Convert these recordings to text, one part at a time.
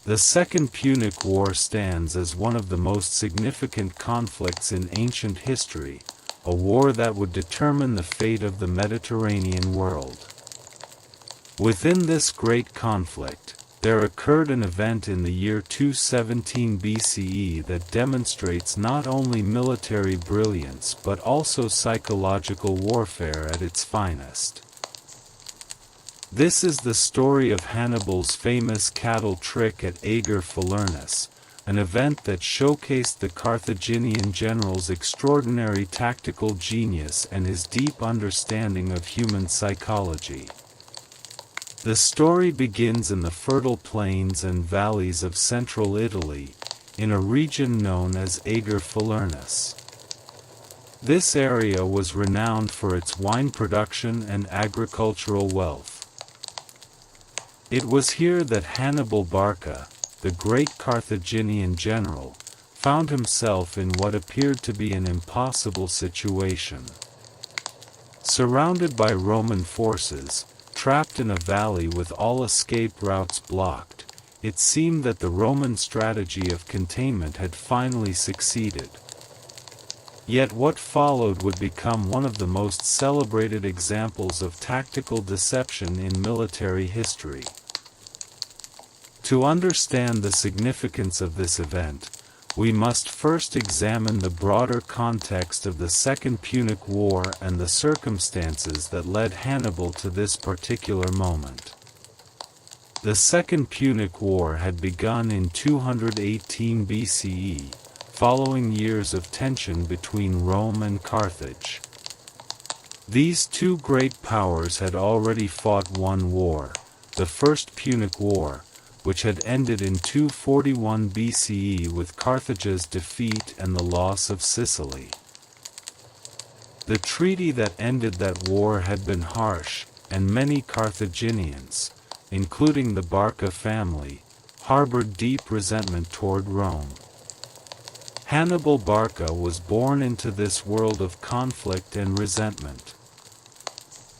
The Second Punic War stands as one of the most significant conflicts in ancient history, a war that would determine the fate of the Mediterranean world. Within this great conflict, there occurred an event in the year 217 BCE that demonstrates not only military brilliance but also psychological warfare at its finest. This is the story of Hannibal's famous cattle trick at Ager Falernus, an event that showcased the Carthaginian general's extraordinary tactical genius and his deep understanding of human psychology. The story begins in the fertile plains and valleys of central Italy, in a region known as Ager Falernus. This area was renowned for its wine production and agricultural wealth. It was here that Hannibal Barca, the great Carthaginian general, found himself in what appeared to be an impossible situation. Surrounded by Roman forces, trapped in a valley with all escape routes blocked, it seemed that the Roman strategy of containment had finally succeeded. Yet what followed would become one of the most celebrated examples of tactical deception in military history. To understand the significance of this event, we must first examine the broader context of the Second Punic War and the circumstances that led Hannibal to this particular moment. The Second Punic War had begun in 218 BCE, following years of tension between Rome and Carthage. These two great powers had already fought one war, the First Punic War, which had ended in 241 BCE with Carthage's defeat and the loss of Sicily. The treaty that ended that war had been harsh, and many Carthaginians, including the Barca family, harbored deep resentment toward Rome. Hannibal Barca was born into this world of conflict and resentment.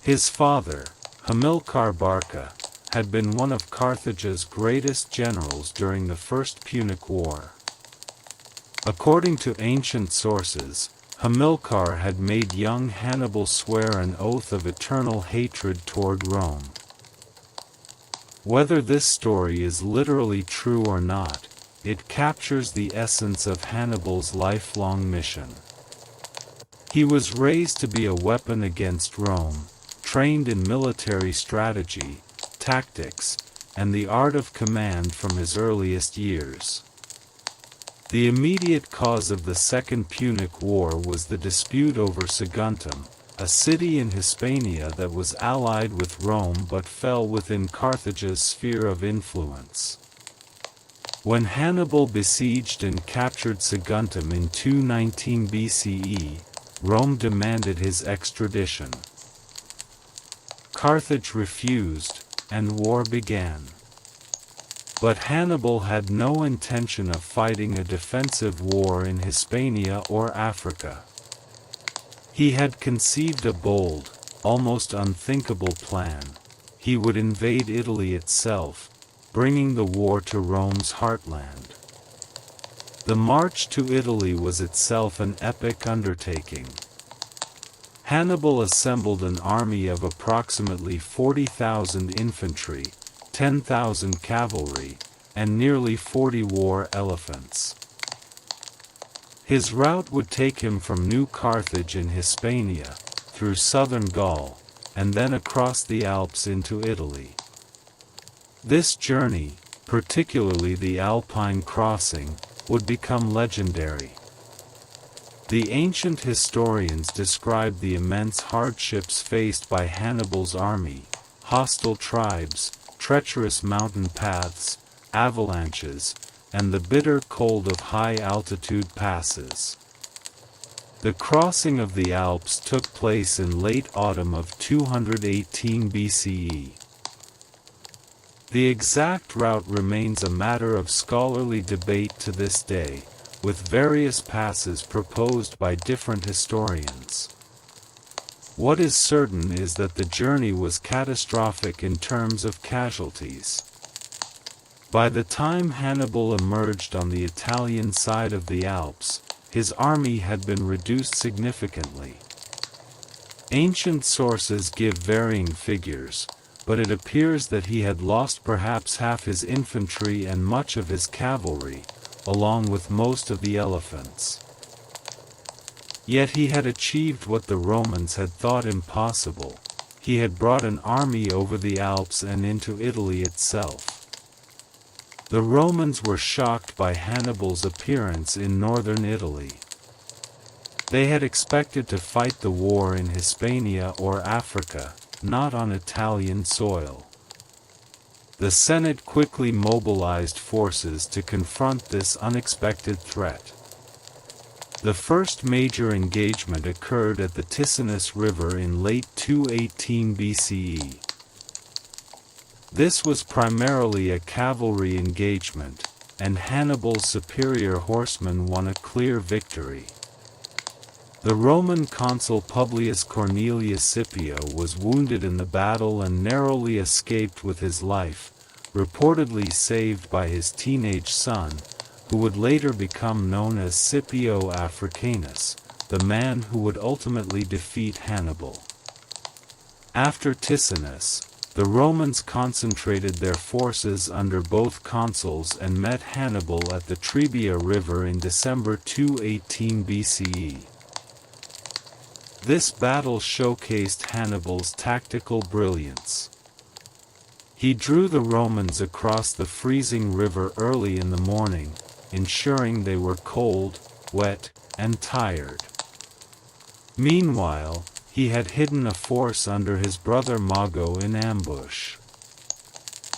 His father, Hamilcar Barca, had been one of Carthage's greatest generals during the First Punic War. According to ancient sources, Hamilcar had made young Hannibal swear an oath of eternal hatred toward Rome. Whether this story is literally true or not, it captures the essence of Hannibal's lifelong mission. He was raised to be a weapon against Rome, trained in military strategy, tactics, and the art of command from his earliest years. The immediate cause of the Second Punic War was the dispute over Saguntum, a city in Hispania that was allied with Rome but fell within Carthage's sphere of influence. When Hannibal besieged and captured Saguntum in 219 BCE, Rome demanded his extradition. Carthage refused, and war began. But Hannibal had no intention of fighting a defensive war in Hispania or Africa. He had conceived a bold, almost unthinkable plan. He would invade Italy itself, bringing the war to Rome's heartland. The march to Italy was itself an epic undertaking. Hannibal assembled an army of approximately 40,000 infantry, 10,000 cavalry, and nearly 40 war elephants. His route would take him from New Carthage in Hispania, through southern Gaul, and then across the Alps into Italy. This journey, particularly the Alpine crossing, would become legendary. The ancient historians describe the immense hardships faced by Hannibal's army: hostile tribes, treacherous mountain paths, avalanches, and the bitter cold of high-altitude passes. The crossing of the Alps took place in late autumn of 218 BCE. The exact route remains a matter of scholarly debate to this day, with various passes proposed by different historians. What is certain is that the journey was catastrophic in terms of casualties. By the time Hannibal emerged on the Italian side of the Alps, his army had been reduced significantly. Ancient sources give varying figures, but it appears that he had lost perhaps half his infantry and much of his cavalry, along with most of the elephants. Yet he had achieved what the Romans had thought impossible. He had brought an army over the Alps and into Italy itself. The Romans were shocked by Hannibal's appearance in northern Italy. They had expected to fight the war in Hispania or Africa, not on Italian soil. The Senate quickly mobilized forces to confront this unexpected threat. The first major engagement occurred at the Ticinus River in late 218 BCE. This was primarily a cavalry engagement, and Hannibal's superior horsemen won a clear victory. The Roman consul Publius Cornelius Scipio was wounded in the battle and narrowly escaped with his life, reportedly saved by his teenage son, who would later become known as Scipio Africanus, the man who would ultimately defeat Hannibal. After Ticinus, the Romans concentrated their forces under both consuls and met Hannibal at the Trebia River in December 218 BCE. This battle showcased Hannibal's tactical brilliance. He drew the Romans across the freezing river early in the morning, ensuring they were cold, wet, and tired. Meanwhile, he had hidden a force under his brother Mago in ambush.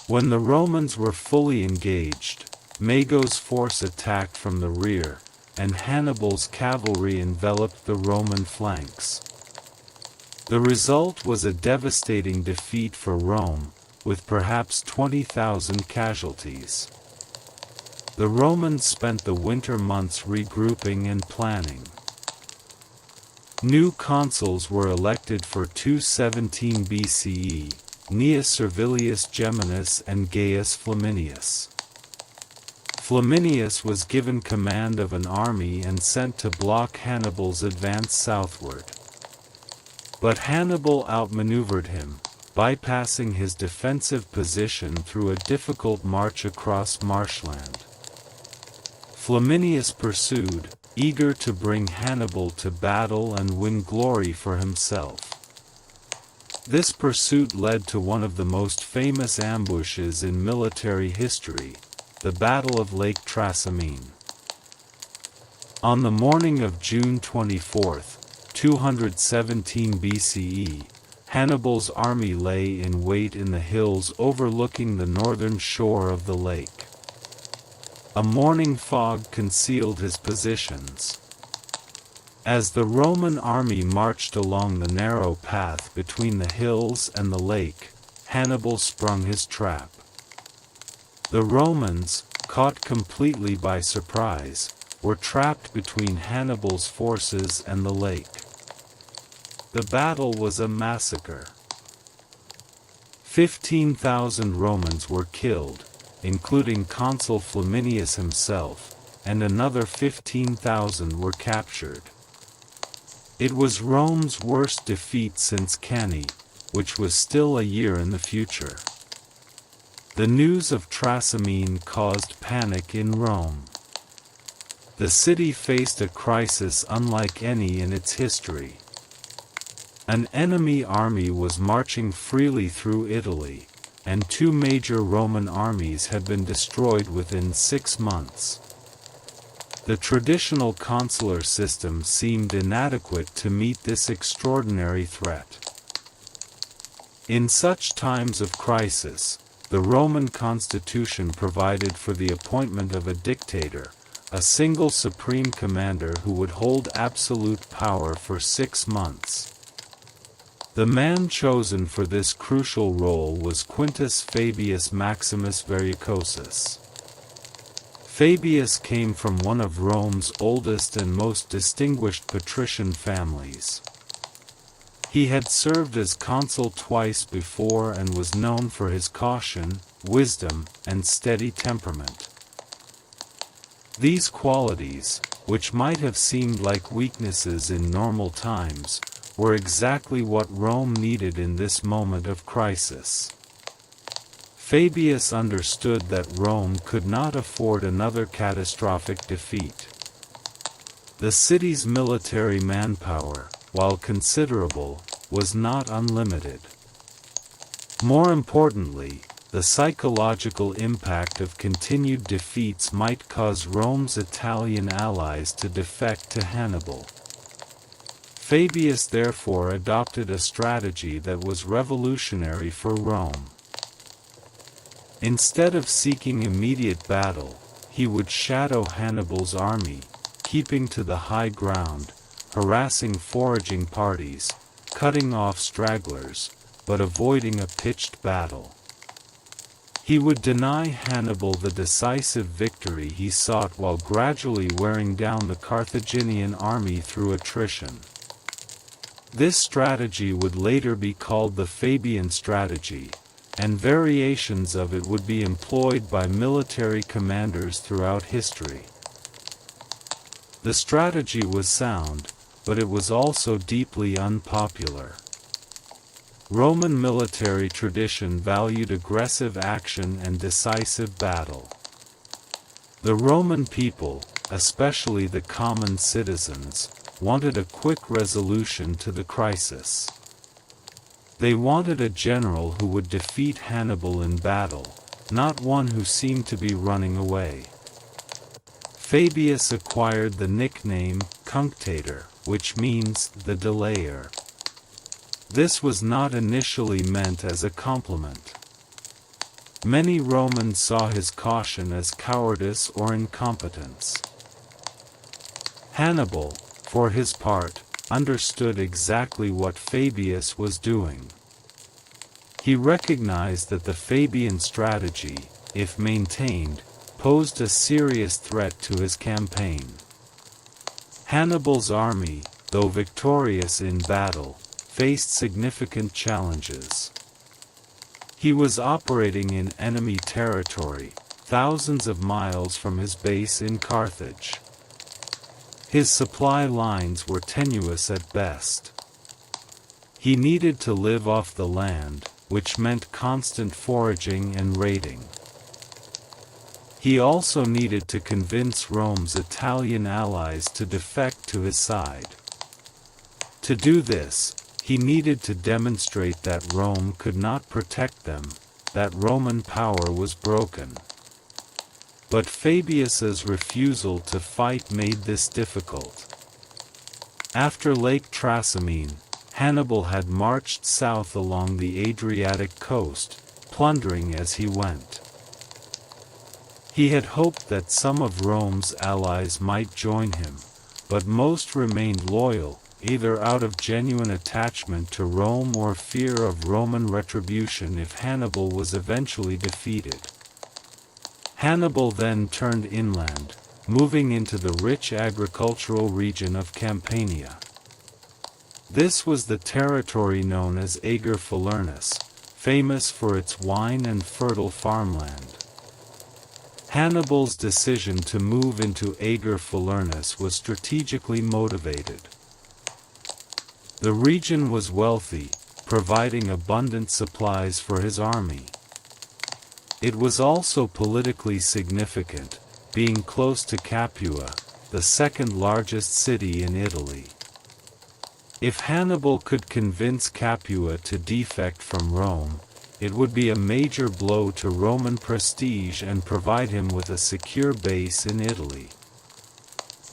When the Romans were fully engaged, Mago's force attacked from the rear, and Hannibal's cavalry enveloped the Roman flanks. The result was a devastating defeat for Rome, with perhaps 20,000 casualties. The Romans spent the winter months regrouping and planning. New consuls were elected for 217 BCE, Gnaeus Servilius Geminus and Gaius Flaminius. Flaminius was given command of an army and sent to block Hannibal's advance southward. But Hannibal outmaneuvered him, bypassing his defensive position through a difficult march across marshland. Flaminius pursued, eager to bring Hannibal to battle and win glory for himself. This pursuit led to one of the most famous ambushes in military history, the Battle of Lake Trasimene. On the morning of June 24, 217 BCE, Hannibal's army lay in wait in the hills overlooking the northern shore of the lake. A morning fog concealed his positions. As the Roman army marched along the narrow path between the hills and the lake, Hannibal sprung his trap. The Romans, caught completely by surprise, were trapped between Hannibal's forces and the lake. The battle was a massacre. 15,000 Romans were killed, including Consul Flaminius himself, and another 15,000 were captured. It was Rome's worst defeat since Cannae, which was still a year in the future. The news of Trasimene caused panic in Rome. The city faced a crisis unlike any in its history. An enemy army was marching freely through Italy, and two major Roman armies had been destroyed within 6 months. The traditional consular system seemed inadequate to meet this extraordinary threat. In such times of crisis, the Roman constitution provided for the appointment of a dictator, a single supreme commander who would hold absolute power for 6 months. The man chosen for this crucial role was Quintus Fabius Maximus Verrucosus. Fabius came from one of Rome's oldest and most distinguished patrician families. He had served as consul twice before and was known for his caution, wisdom, and steady temperament. These qualities, which might have seemed like weaknesses in normal times, were exactly what Rome needed in this moment of crisis. Fabius understood that Rome could not afford another catastrophic defeat. The city's military manpower, while considerable, was not unlimited. More importantly, the psychological impact of continued defeats might cause Rome's Italian allies to defect to Hannibal. Fabius therefore adopted a strategy that was revolutionary for Rome. Instead of seeking immediate battle, he would shadow Hannibal's army, keeping to the high ground, harassing foraging parties, cutting off stragglers, but avoiding a pitched battle. He would deny Hannibal the decisive victory he sought while gradually wearing down the Carthaginian army through attrition. This strategy would later be called the Fabian strategy, and variations of it would be employed by military commanders throughout history. The strategy was sound, but it was also deeply unpopular. Roman military tradition valued aggressive action and decisive battle. The Roman people, especially the common citizens, wanted a quick resolution to the crisis. They wanted a general who would defeat Hannibal in battle, not one who seemed to be running away. Fabius acquired the nickname Cunctator, which means the delayer. This was not initially meant as a compliment. Many Romans saw his caution as cowardice or incompetence. Hannibal, for his part, understood exactly what Fabius was doing. He recognized that the Fabian strategy, if maintained, posed a serious threat to his campaign. Hannibal's army, though victorious in battle, faced significant challenges. He was operating in enemy territory, thousands of miles from his base in Carthage. His supply lines were tenuous at best. He needed to live off the land, which meant constant foraging and raiding. He also needed to convince Rome's Italian allies to defect to his side. To do this, he needed to demonstrate that Rome could not protect them, that Roman power was broken. But Fabius's refusal to fight made this difficult. After Lake Trasimene, Hannibal had marched south along the Adriatic coast, plundering as he went. He had hoped that some of Rome's allies might join him, but most remained loyal, either out of genuine attachment to Rome or fear of Roman retribution if Hannibal was eventually defeated. Hannibal then turned inland, moving into the rich agricultural region of Campania. This was the territory known as Ager Falernus, famous for its wine and fertile farmland. Hannibal's decision to move into Ager Falernus was strategically motivated. The region was wealthy, providing abundant supplies for his army. It was also politically significant, being close to Capua, the second largest city in Italy. If Hannibal could convince Capua to defect from Rome, it would be a major blow to Roman prestige and provide him with a secure base in Italy.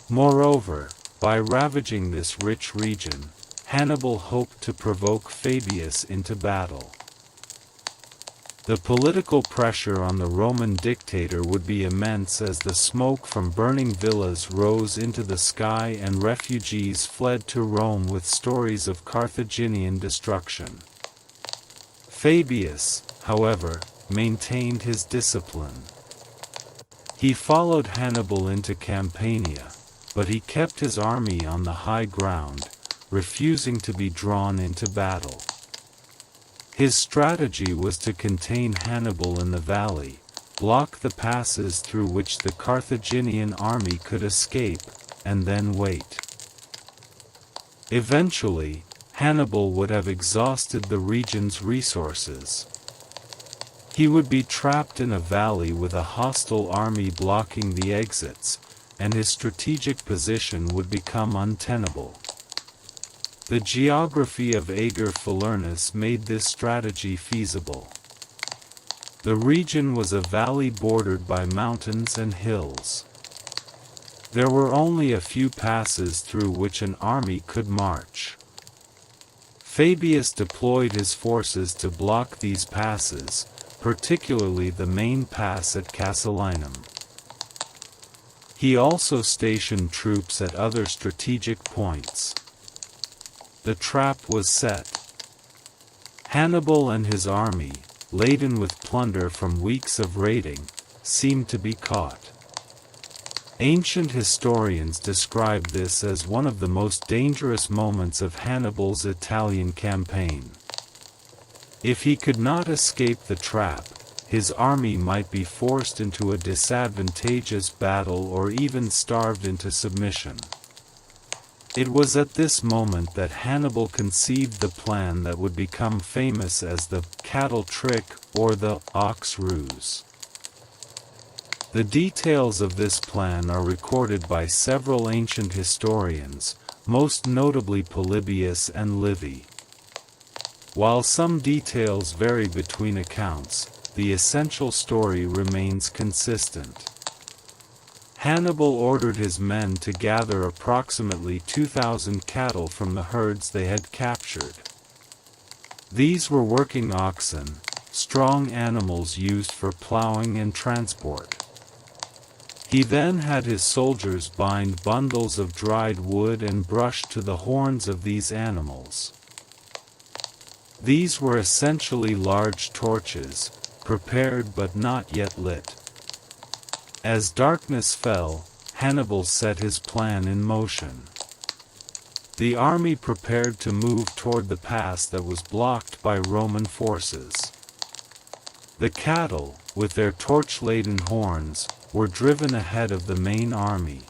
Moreover, by ravaging this rich region, Hannibal hoped to provoke Fabius into battle. The political pressure on the Roman dictator would be immense as the smoke from burning villas rose into the sky and refugees fled to Rome with stories of Carthaginian destruction. Fabius, however, maintained his discipline. He followed Hannibal into Campania, but he kept his army on the high ground, refusing to be drawn into battle. His strategy was to contain Hannibal in the valley, block the passes through which the Carthaginian army could escape, and then wait. Eventually, Hannibal would have exhausted the region's resources. He would be trapped in a valley with a hostile army blocking the exits, and his strategic position would become untenable. The geography of Ager Falernus made this strategy feasible. The region was a valley bordered by mountains and hills. There were only a few passes through which an army could march. Fabius deployed his forces to block these passes, particularly the main pass at Casilinum. He also stationed troops at other strategic points. The trap was set. Hannibal and his army, laden with plunder from weeks of raiding, seemed to be caught. Ancient historians describe this as one of the most dangerous moments of Hannibal's Italian campaign. If he could not escape the trap, his army might be forced into a disadvantageous battle or even starved into submission. It was at this moment that Hannibal conceived the plan that would become famous as the cattle trick or the ox ruse. The details of this plan are recorded by several ancient historians, most notably Polybius and Livy. While some details vary between accounts, the essential story remains consistent. Hannibal ordered his men to gather approximately 2,000 cattle from the herds they had captured. These were working oxen, strong animals used for plowing and transport. He then had his soldiers bind bundles of dried wood and brush to the horns of these animals. These were essentially large torches, prepared but not yet lit. As darkness fell, Hannibal set his plan in motion. The army prepared to move toward the pass that was blocked by Roman forces. The cattle, with their torch-laden horns, were driven ahead of the main army.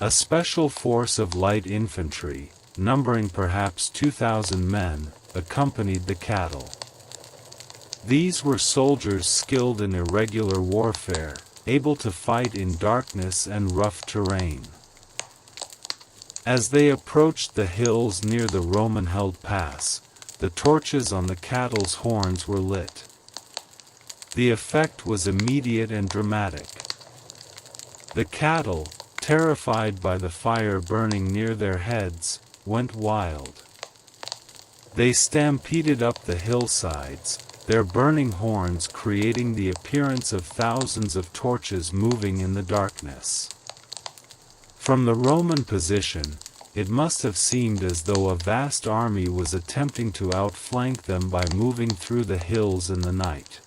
A special force of light infantry, numbering perhaps 2,000 men, accompanied the cattle. These were soldiers skilled in irregular warfare, able to fight in darkness and rough terrain. As they approached the hills near the Roman-held pass, the torches on the cattle's horns were lit. The effect was immediate and dramatic. The cattle, terrified by the fire burning near their heads, went wild. They stampeded up the hillsides, their burning horns creating the appearance of thousands of torches moving in the darkness. From the Roman position, it must have seemed as though a vast army was attempting to outflank them by moving through the hills in the night.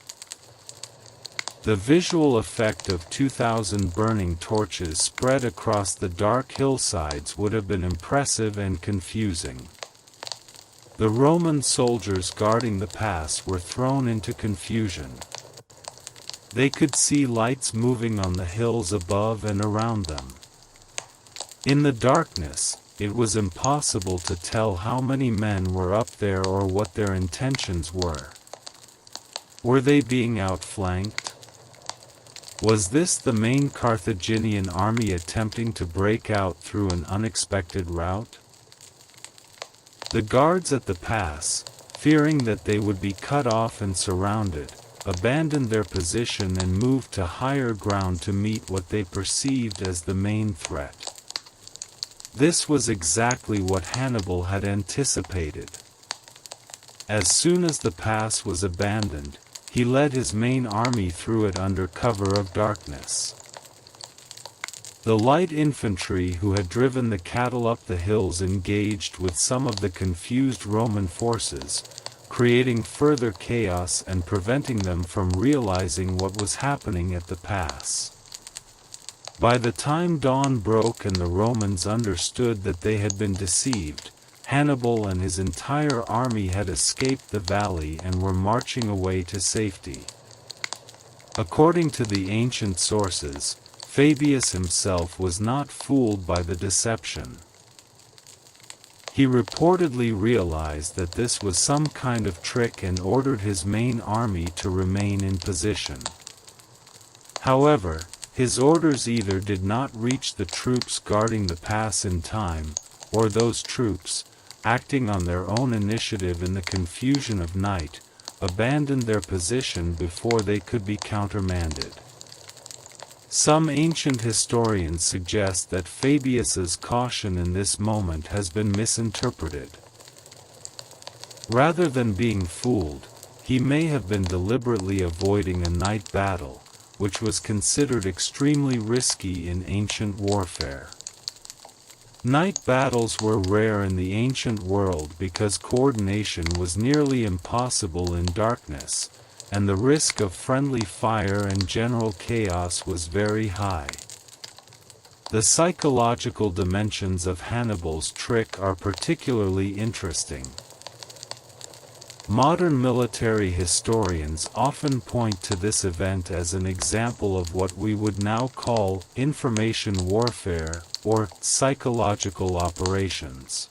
The visual effect of 2,000 burning torches spread across the dark hillsides would have been impressive and confusing. The Roman soldiers guarding the pass were thrown into confusion. They could see lights moving on the hills above and around them. In the darkness, it was impossible to tell how many men were up there or what their intentions were. Were they being outflanked? Was this the main Carthaginian army attempting to break out through an unexpected route? The guards at the pass, fearing that they would be cut off and surrounded, abandoned their position and moved to higher ground to meet what they perceived as the main threat. This was exactly what Hannibal had anticipated. As soon as the pass was abandoned, he led his main army through it under cover of darkness. The light infantry who had driven the cattle up the hills engaged with some of the confused Roman forces, creating further chaos and preventing them from realizing what was happening at the pass. By the time dawn broke and the Romans understood that they had been deceived, Hannibal and his entire army had escaped the valley and were marching away to safety. According to the ancient sources, Fabius himself was not fooled by the deception. He reportedly realized that this was some kind of trick and ordered his main army to remain in position. However, his orders either did not reach the troops guarding the pass in time, or those troops, acting on their own initiative in the confusion of night, abandoned their position before they could be countermanded. Some ancient historians suggest that Fabius's caution in this moment has been misinterpreted. Rather than being fooled, he may have been deliberately avoiding a night battle, which was considered extremely risky in ancient warfare. Night battles were rare in the ancient world because coordination was nearly impossible in darkness, and the risk of friendly fire and general chaos was very high. The psychological dimensions of Hannibal's trick are particularly interesting. Modern military historians often point to this event as an example of what we would now call information warfare, or psychological operations.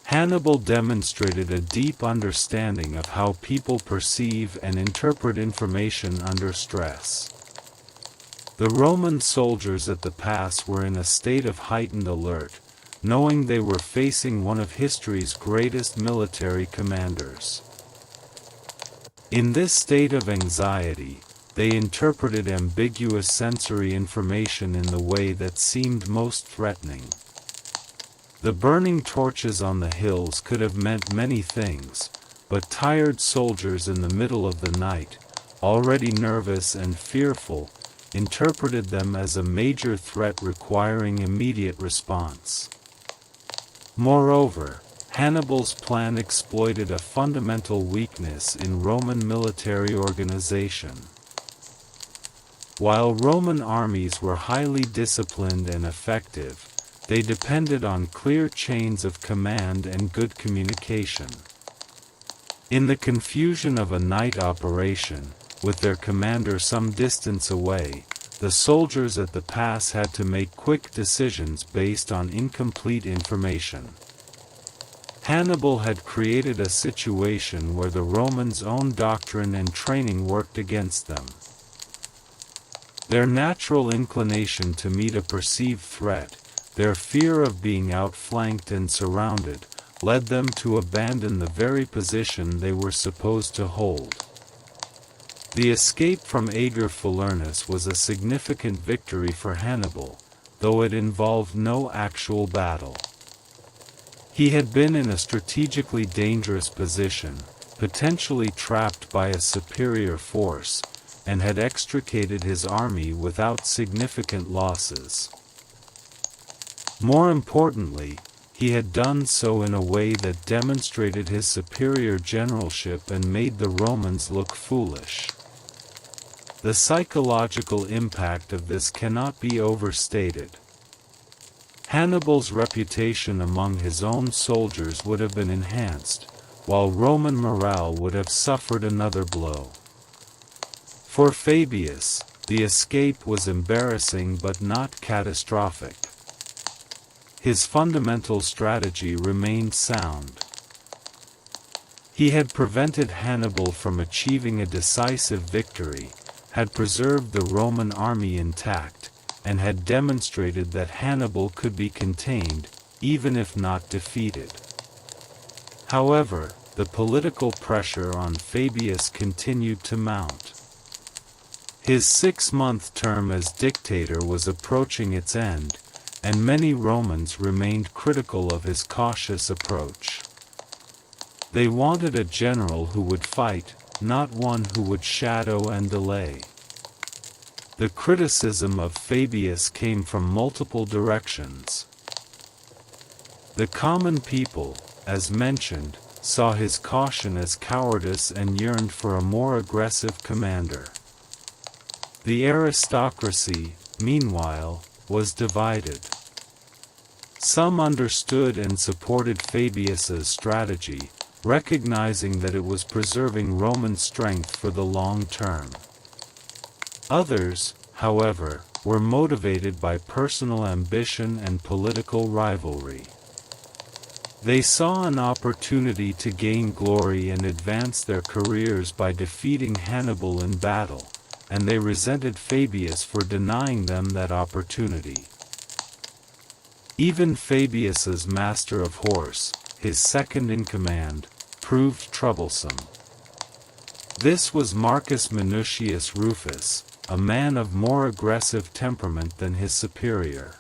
Hannibal demonstrated a deep understanding of how people perceive and interpret information under stress. The Roman soldiers at the pass were in a state of heightened alert, knowing they were facing one of history's greatest military commanders. In this state of anxiety, they interpreted ambiguous sensory information in the way that seemed most threatening. The burning torches on the hills could have meant many things, but tired soldiers in the middle of the night, already nervous and fearful, interpreted them as a major threat requiring immediate response. Moreover, Hannibal's plan exploited a fundamental weakness in Roman military organization. While Roman armies were highly disciplined and effective, they depended on clear chains of command and good communication. In the confusion of a night operation, with their commander some distance away, the soldiers at the pass had to make quick decisions based on incomplete information. Hannibal had created a situation where the Romans' own doctrine and training worked against them. Their natural inclination to meet a perceived threat, their fear of being outflanked and surrounded, led them to abandon the very position they were supposed to hold. The escape from Ager Falernus was a significant victory for Hannibal, though it involved no actual battle. He had been in a strategically dangerous position, potentially trapped by a superior force, and had extricated his army without significant losses. More importantly, he had done so in a way that demonstrated his superior generalship and made the Romans look foolish. The psychological impact of this cannot be overstated. Hannibal's reputation among his own soldiers would have been enhanced, while Roman morale would have suffered another blow. For Fabius, the escape was embarrassing but not catastrophic. His fundamental strategy remained sound. He had prevented Hannibal from achieving a decisive victory, had preserved the Roman army intact, and had demonstrated that Hannibal could be contained, even if not defeated. However, the political pressure on Fabius continued to mount. His 6-month term as dictator was approaching its end, and many Romans remained critical of his cautious approach. They wanted a general who would fight, not one who would shadow and delay. The criticism of Fabius came from multiple directions. The common people, as mentioned, saw his caution as cowardice and yearned for a more aggressive commander. The aristocracy, meanwhile, was divided. Some understood and supported Fabius's strategy, recognizing that it was preserving Roman strength for the long term. Others, however, were motivated by personal ambition and political rivalry. They saw an opportunity to gain glory and advance their careers by defeating Hannibal in battle, and they resented Fabius for denying them that opportunity. Even Fabius's master of horse, his second in command, proved troublesome. This was Marcus Minucius Rufus, a man of more aggressive temperament than his superior.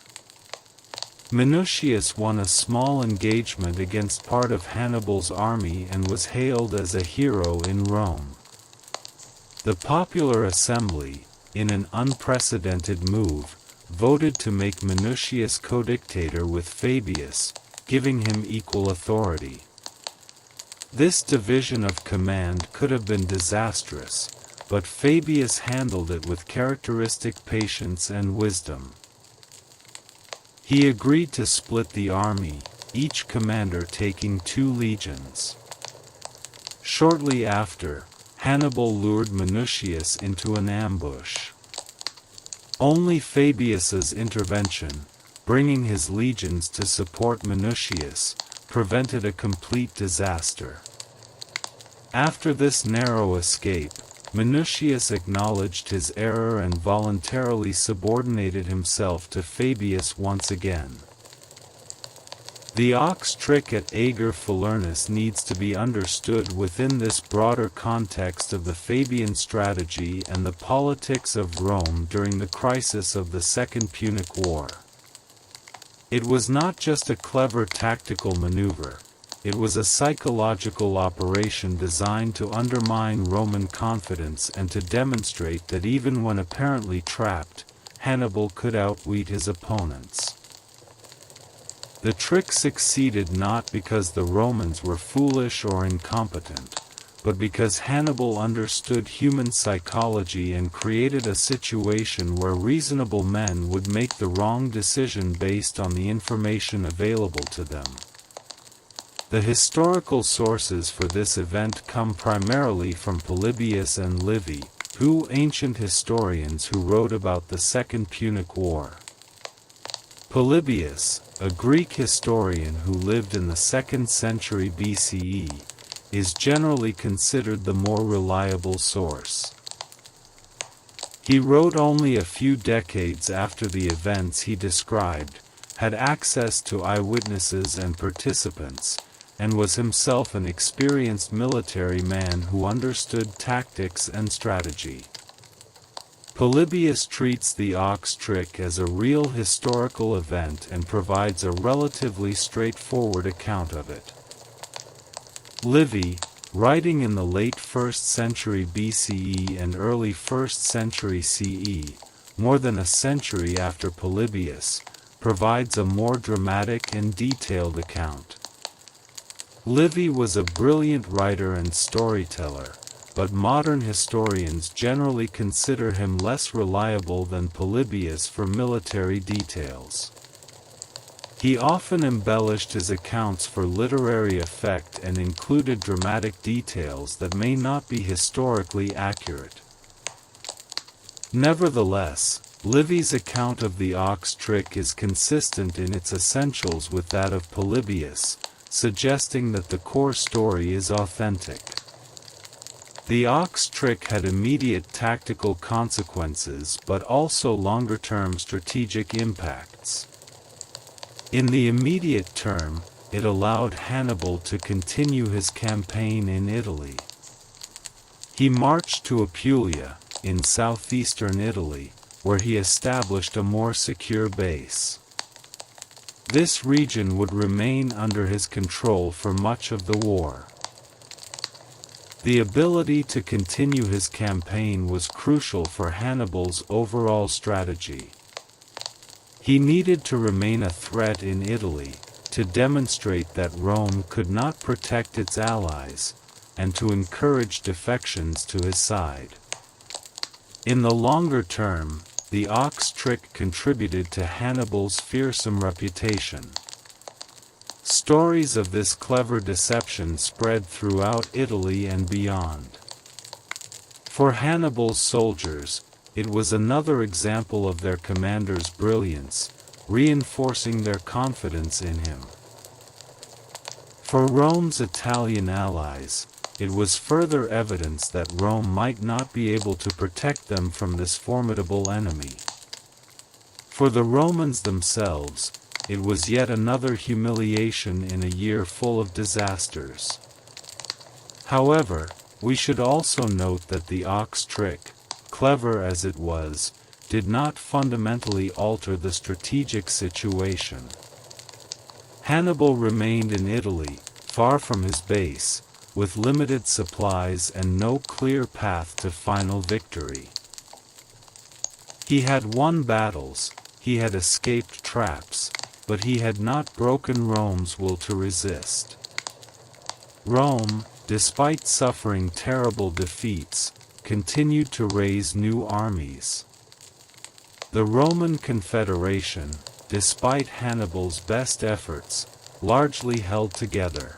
Minucius won a small engagement against part of Hannibal's army and was hailed as a hero in Rome. The popular assembly, in an unprecedented move, voted to make Minucius co-dictator with Fabius, giving him equal authority. This division of command could have been disastrous, but Fabius handled it with characteristic patience and wisdom. He agreed to split the army, each commander taking 2 legions. Shortly after, Hannibal lured Minucius into an ambush. Only Fabius's intervention, bringing his legions to support Minucius, prevented a complete disaster. After this narrow escape, Minucius acknowledged his error and voluntarily subordinated himself to Fabius once again. The ox trick at Ager Falernus needs to be understood within this broader context of the Fabian strategy and the politics of Rome during the crisis of the Second Punic War. It was not just a clever tactical maneuver, it was a psychological operation designed to undermine Roman confidence and to demonstrate that even when apparently trapped, Hannibal could outwit his opponents. The trick succeeded not because the Romans were foolish or incompetent, but because Hannibal understood human psychology and created a situation where reasonable men would make the wrong decision based on the information available to them. The historical sources for this event come primarily from Polybius and Livy, two ancient historians who wrote about the Second Punic War. Polybius, a Greek historian who lived in the 2nd century BCE, is generally considered the more reliable source. He wrote only a few decades after the events he described, had access to eyewitnesses and participants, and was himself an experienced military man who understood tactics and strategy. Polybius treats the ox trick as a real historical event and provides a relatively straightforward account of it. Livy, writing in the late 1st century BCE and early 1st century CE, more than a century after Polybius, provides a more dramatic and detailed account. Livy was a brilliant writer and storyteller, but modern historians generally consider him less reliable than Polybius for military details. He often embellished his accounts for literary effect and included dramatic details that may not be historically accurate. Nevertheless, Livy's account of the ox trick is consistent in its essentials with that of Polybius, suggesting that the core story is authentic. The ox trick had immediate tactical consequences but also longer-term strategic impacts. In the immediate term, it allowed Hannibal to continue his campaign in Italy. He marched to Apulia, in southeastern Italy, where he established a more secure base. This region would remain under his control for much of the war. The ability to continue his campaign was crucial for Hannibal's overall strategy. He needed to remain a threat in Italy, to demonstrate that Rome could not protect its allies, and to encourage defections to his side. In the longer term, the ox trick contributed to Hannibal's fearsome reputation. Stories of this clever deception spread throughout Italy and beyond. For Hannibal's soldiers, it was another example of their commander's brilliance, reinforcing their confidence in him. For Rome's Italian allies, it was further evidence that Rome might not be able to protect them from this formidable enemy. For the Romans themselves, it was yet another humiliation in a year full of disasters. However, we should also note that the ox trick, clever as it was, did not fundamentally alter the strategic situation. Hannibal remained in Italy, far from his base, with limited supplies and no clear path to final victory. He had won battles, he had escaped traps, but he had not broken Rome's will to resist. Rome, despite suffering terrible defeats, continued to raise new armies. The Roman Confederation, despite Hannibal's best efforts, largely held together.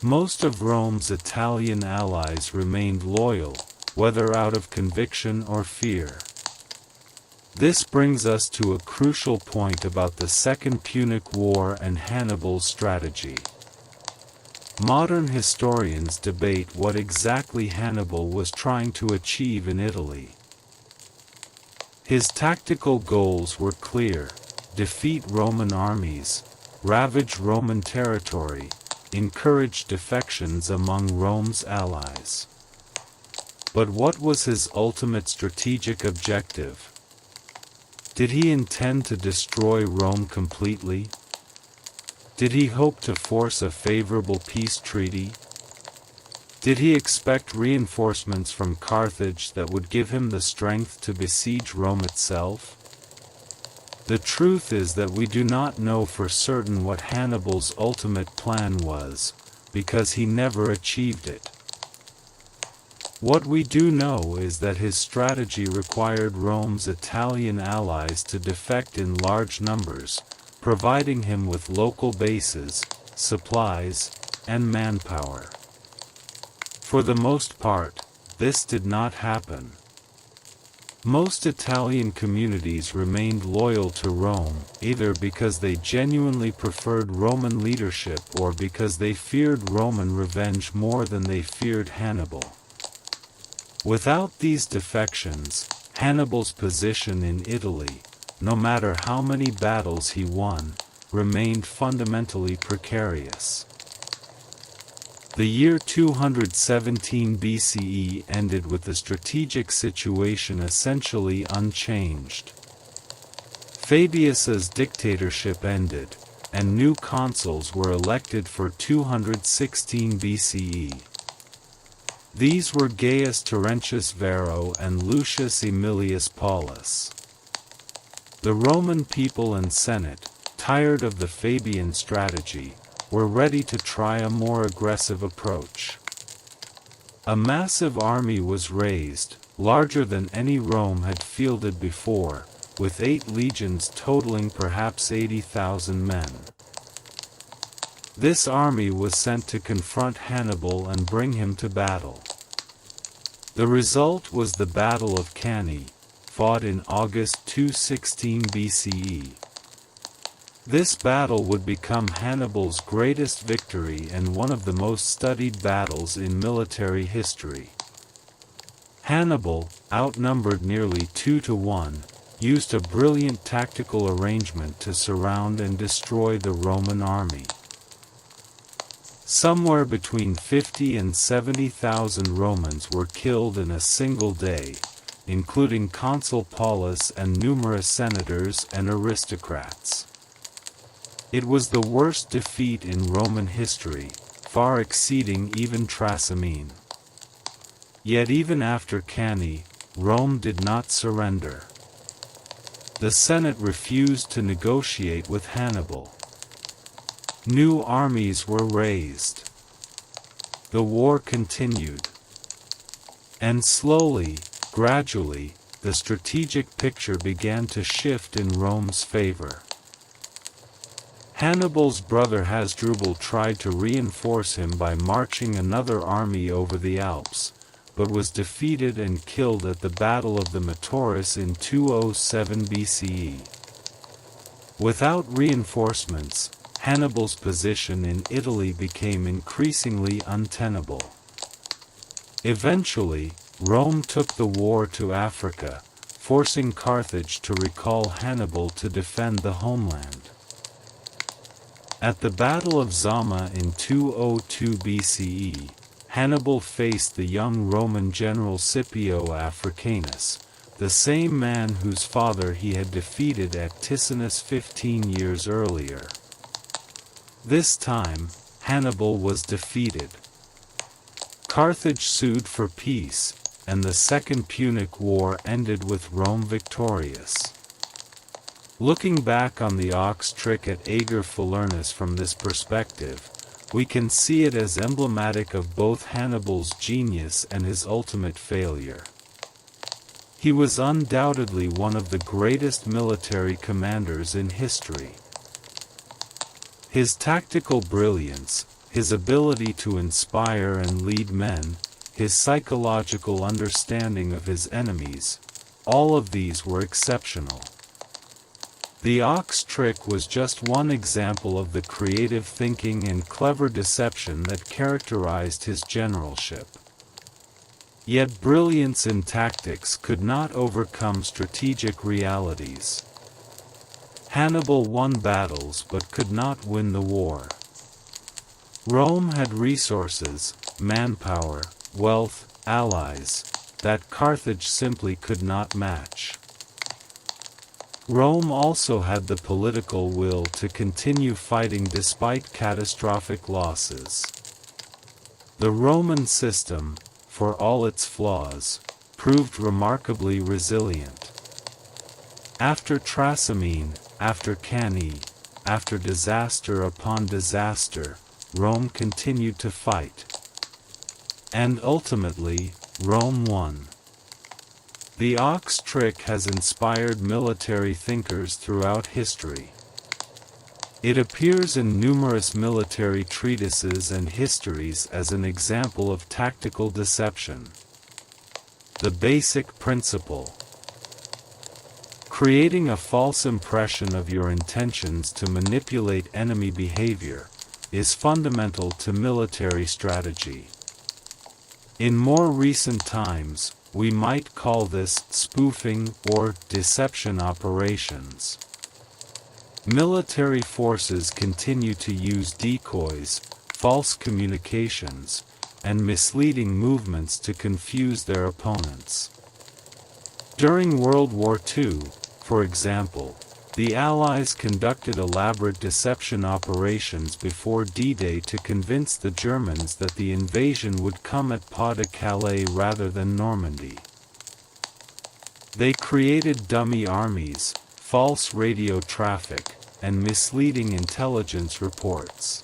Most of Rome's Italian allies remained loyal, whether out of conviction or fear. This brings us to a crucial point about the Second Punic War and Hannibal's strategy. Modern historians debate what exactly Hannibal was trying to achieve in Italy. His tactical goals were clear: defeat Roman armies, ravage Roman territory, encourage defections among Rome's allies. But what was his ultimate strategic objective? Did he intend to destroy Rome completely? Did he hope to force a favorable peace treaty? Did he expect reinforcements from Carthage that would give him the strength to besiege Rome itself? The truth is that we do not know for certain what Hannibal's ultimate plan was, because he never achieved it. What we do know is that his strategy required Rome's Italian allies to defect in large numbers, providing him with local bases, supplies, and manpower. For the most part, this did not happen. Most Italian communities remained loyal to Rome, either because they genuinely preferred Roman leadership or because they feared Roman revenge more than they feared Hannibal. Without these defections, Hannibal's position in Italy, no matter how many battles he won, remained fundamentally precarious. The year 217 BCE ended with the strategic situation essentially unchanged. Fabius's dictatorship ended, and new consuls were elected for 216 BCE. These were Gaius Terentius Varro and Lucius Aemilius Paulus. The Roman people and Senate, tired of the Fabian strategy, were ready to try a more aggressive approach. A massive army was raised, larger than any Rome had fielded before, with 8 legions totaling perhaps 80,000 men. This army was sent to confront Hannibal and bring him to battle. The result was the Battle of Cannae, fought in August 216 BCE. This battle would become Hannibal's greatest victory and one of the most studied battles in military history. Hannibal, outnumbered nearly 2-1, used a brilliant tactical arrangement to surround and destroy the Roman army. Somewhere between 50 and 70,000 Romans were killed in a single day, including Consul Paulus and numerous senators and aristocrats. It was the worst defeat in Roman history, far exceeding even Trasimene. Yet even after Cannae, Rome did not surrender. The Senate refused to negotiate with Hannibal. New armies were raised. The war continued. And slowly, gradually, the strategic picture began to shift in Rome's favor. Hannibal's brother Hasdrubal tried to reinforce him by marching another army over the Alps, but was defeated and killed at the Battle of the Metaurus in 207 BCE. Without reinforcements, Hannibal's position in Italy became increasingly untenable. Eventually, Rome took the war to Africa, forcing Carthage to recall Hannibal to defend the homeland. At the Battle of Zama in 202 BCE, Hannibal faced the young Roman general Scipio Africanus, the same man whose father he had defeated at Ticinus 15 years earlier. This time, Hannibal was defeated. Carthage sued for peace, and the Second Punic War ended with Rome victorious. Looking back on the ox trick at Ager Falernus from this perspective, we can see it as emblematic of both Hannibal's genius and his ultimate failure. He was undoubtedly one of the greatest military commanders in history. His tactical brilliance, his ability to inspire and lead men, his psychological understanding of his enemies, all of these were exceptional. The ox trick was just one example of the creative thinking and clever deception that characterized his generalship. Yet brilliance in tactics could not overcome strategic realities. Hannibal won battles but could not win the war. Rome had resources, manpower, wealth, allies, that Carthage simply could not match. Rome also had the political will to continue fighting despite catastrophic losses. The Roman system, for all its flaws, proved remarkably resilient. After Trasimene, after Cannae, after disaster upon disaster, Rome continued to fight. And ultimately, Rome won. The ox trick has inspired military thinkers throughout history. It appears in numerous military treatises and histories as an example of tactical deception. The basic principle: creating a false impression of your intentions to manipulate enemy behavior, is fundamental to military strategy. In more recent times, we might call this spoofing or deception operations. Military forces continue to use decoys, false communications, and misleading movements to confuse their opponents. During World War II, for example, the Allies conducted elaborate deception operations before D-Day to convince the Germans that the invasion would come at Pas-de-Calais rather than Normandy. They created dummy armies, false radio traffic, and misleading intelligence reports.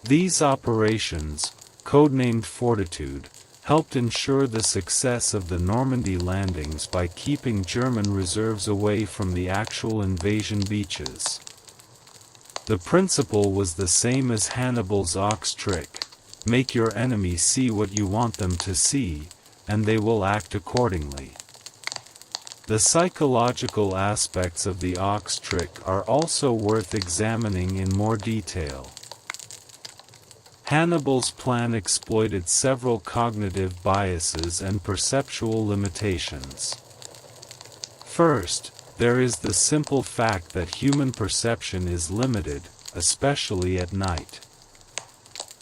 These operations, codenamed Fortitude, helped ensure the success of the Normandy landings by keeping German reserves away from the actual invasion beaches. The principle was the same as Hannibal's ox trick: make your enemy see what you want them to see, and they will act accordingly. The psychological aspects of the ox trick are also worth examining in more detail. Hannibal's plan exploited several cognitive biases and perceptual limitations. First, there is the simple fact that human perception is limited, especially at night.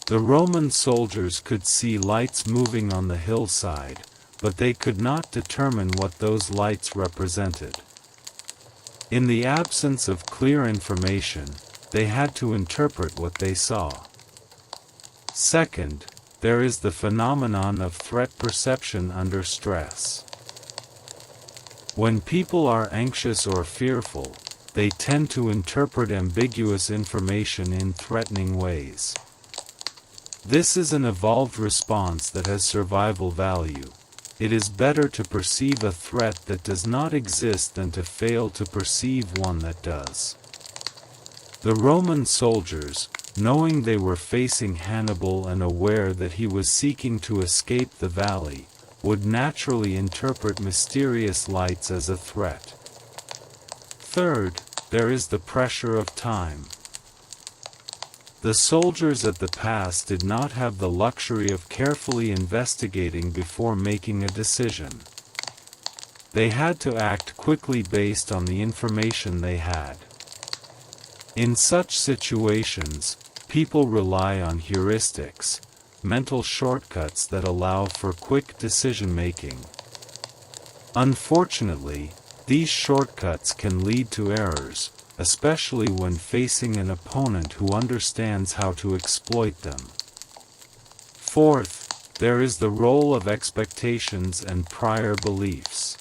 The Roman soldiers could see lights moving on the hillside, but they could not determine what those lights represented. In the absence of clear information, they had to interpret what they saw. Second, there is the phenomenon of threat perception under stress. When people are anxious or fearful, they tend to interpret ambiguous information in threatening ways. This is an evolved response that has survival value. it is better to perceive a threat that does not exist than to fail to perceive one that does. The Roman soldiers, knowing they were facing Hannibal and aware that he was seeking to escape the valley, would naturally interpret mysterious lights as a threat. Third, there is the pressure of time. The soldiers at the pass did not have the luxury of carefully investigating before making a decision. They had to act quickly based on the information they had. In such situations, people rely on heuristics, mental shortcuts that allow for quick decision-making. Unfortunately, these shortcuts can lead to errors, especially when facing an opponent who understands how to exploit them. Fourth, there is the role of expectations and prior beliefs.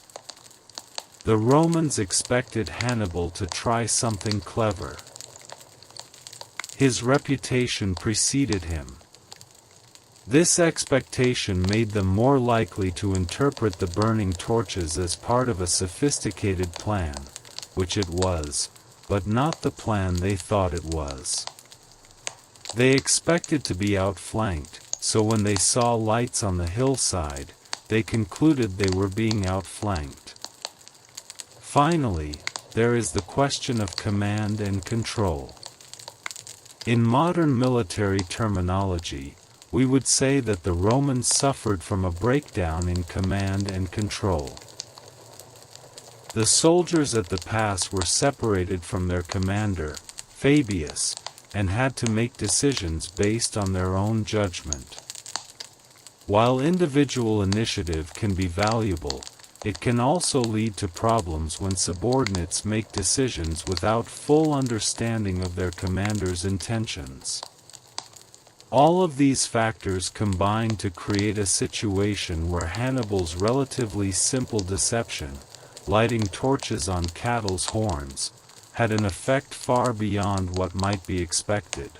The Romans expected Hannibal to try something clever. His reputation preceded him. This expectation made them more likely to interpret the burning torches as part of a sophisticated plan, which it was, but not the plan they thought it was. They expected to be outflanked, so when they saw lights on the hillside, they concluded they were being outflanked. Finally, there is the question of command and control. In modern military terminology, we would say that the Romans suffered from a breakdown in command and control. The soldiers at the pass were separated from their commander, Fabius, and had to make decisions based on their own judgment. While individual initiative can be valuable, it can also lead to problems when subordinates make decisions without full understanding of their commander's intentions. All of these factors combine to create a situation where Hannibal's relatively simple deception, lighting torches on cattle's horns, had an effect far beyond what might be expected.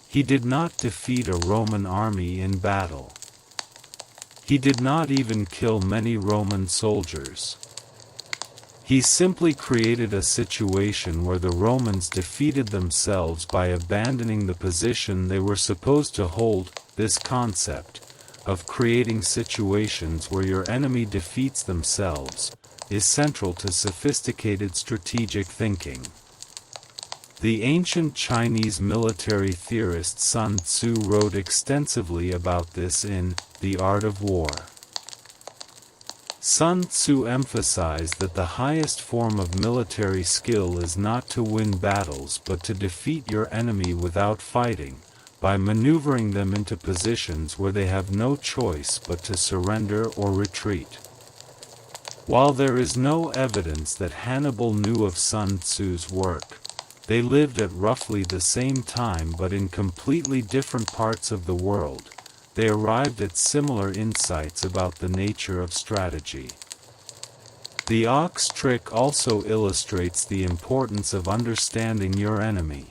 He did not defeat a Roman army in battle. He did not even kill many Roman soldiers. He simply created a situation where the Romans defeated themselves by abandoning the position they were supposed to hold. This concept of creating situations where your enemy defeats themselves is central to sophisticated strategic thinking. The ancient Chinese military theorist Sun Tzu wrote extensively about this in The Art of War. Sun Tzu emphasized that the highest form of military skill is not to win battles but to defeat your enemy without fighting, by maneuvering them into positions where they have no choice but to surrender or retreat. While there is no evidence that Hannibal knew of Sun Tzu's work, they lived at roughly the same time but in completely different parts of the world. They arrived at similar insights about the nature of strategy. The ox trick also illustrates the importance of understanding your enemy.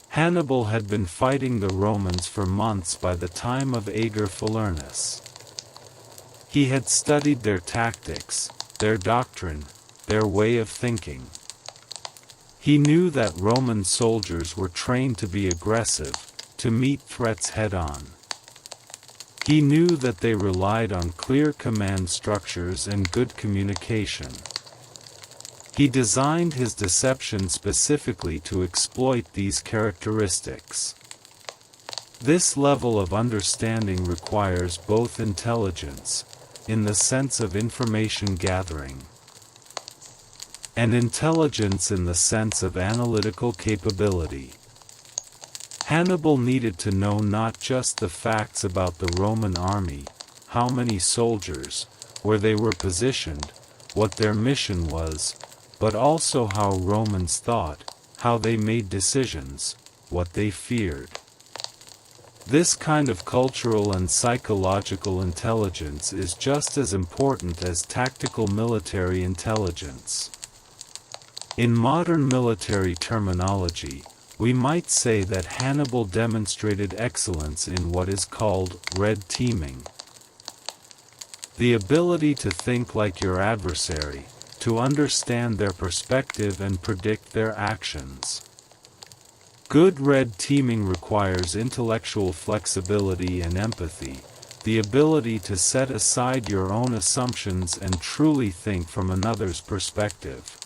Hannibal had been fighting the Romans for months by the time of Ager Falernus. He had studied their tactics, their doctrine, their way of thinking. He knew that Roman soldiers were trained to be aggressive, to meet threats head-on. He knew that they relied on clear command structures and good communication. He designed his deception specifically to exploit these characteristics. This level of understanding requires both intelligence, in the sense of information gathering, and intelligence in the sense of analytical capability. Hannibal needed to know not just the facts about the Roman army, how many soldiers, where they were positioned, what their mission was, but also how Romans thought, how they made decisions, what they feared. This kind of cultural and psychological intelligence is just as important as tactical military intelligence. In modern military terminology, we might say that Hannibal demonstrated excellence in what is called red teaming, The ability to think like your adversary, to understand their perspective and predict their actions. Good red teaming requires intellectual flexibility and empathy, the ability to set aside your own assumptions and truly think from another's perspective.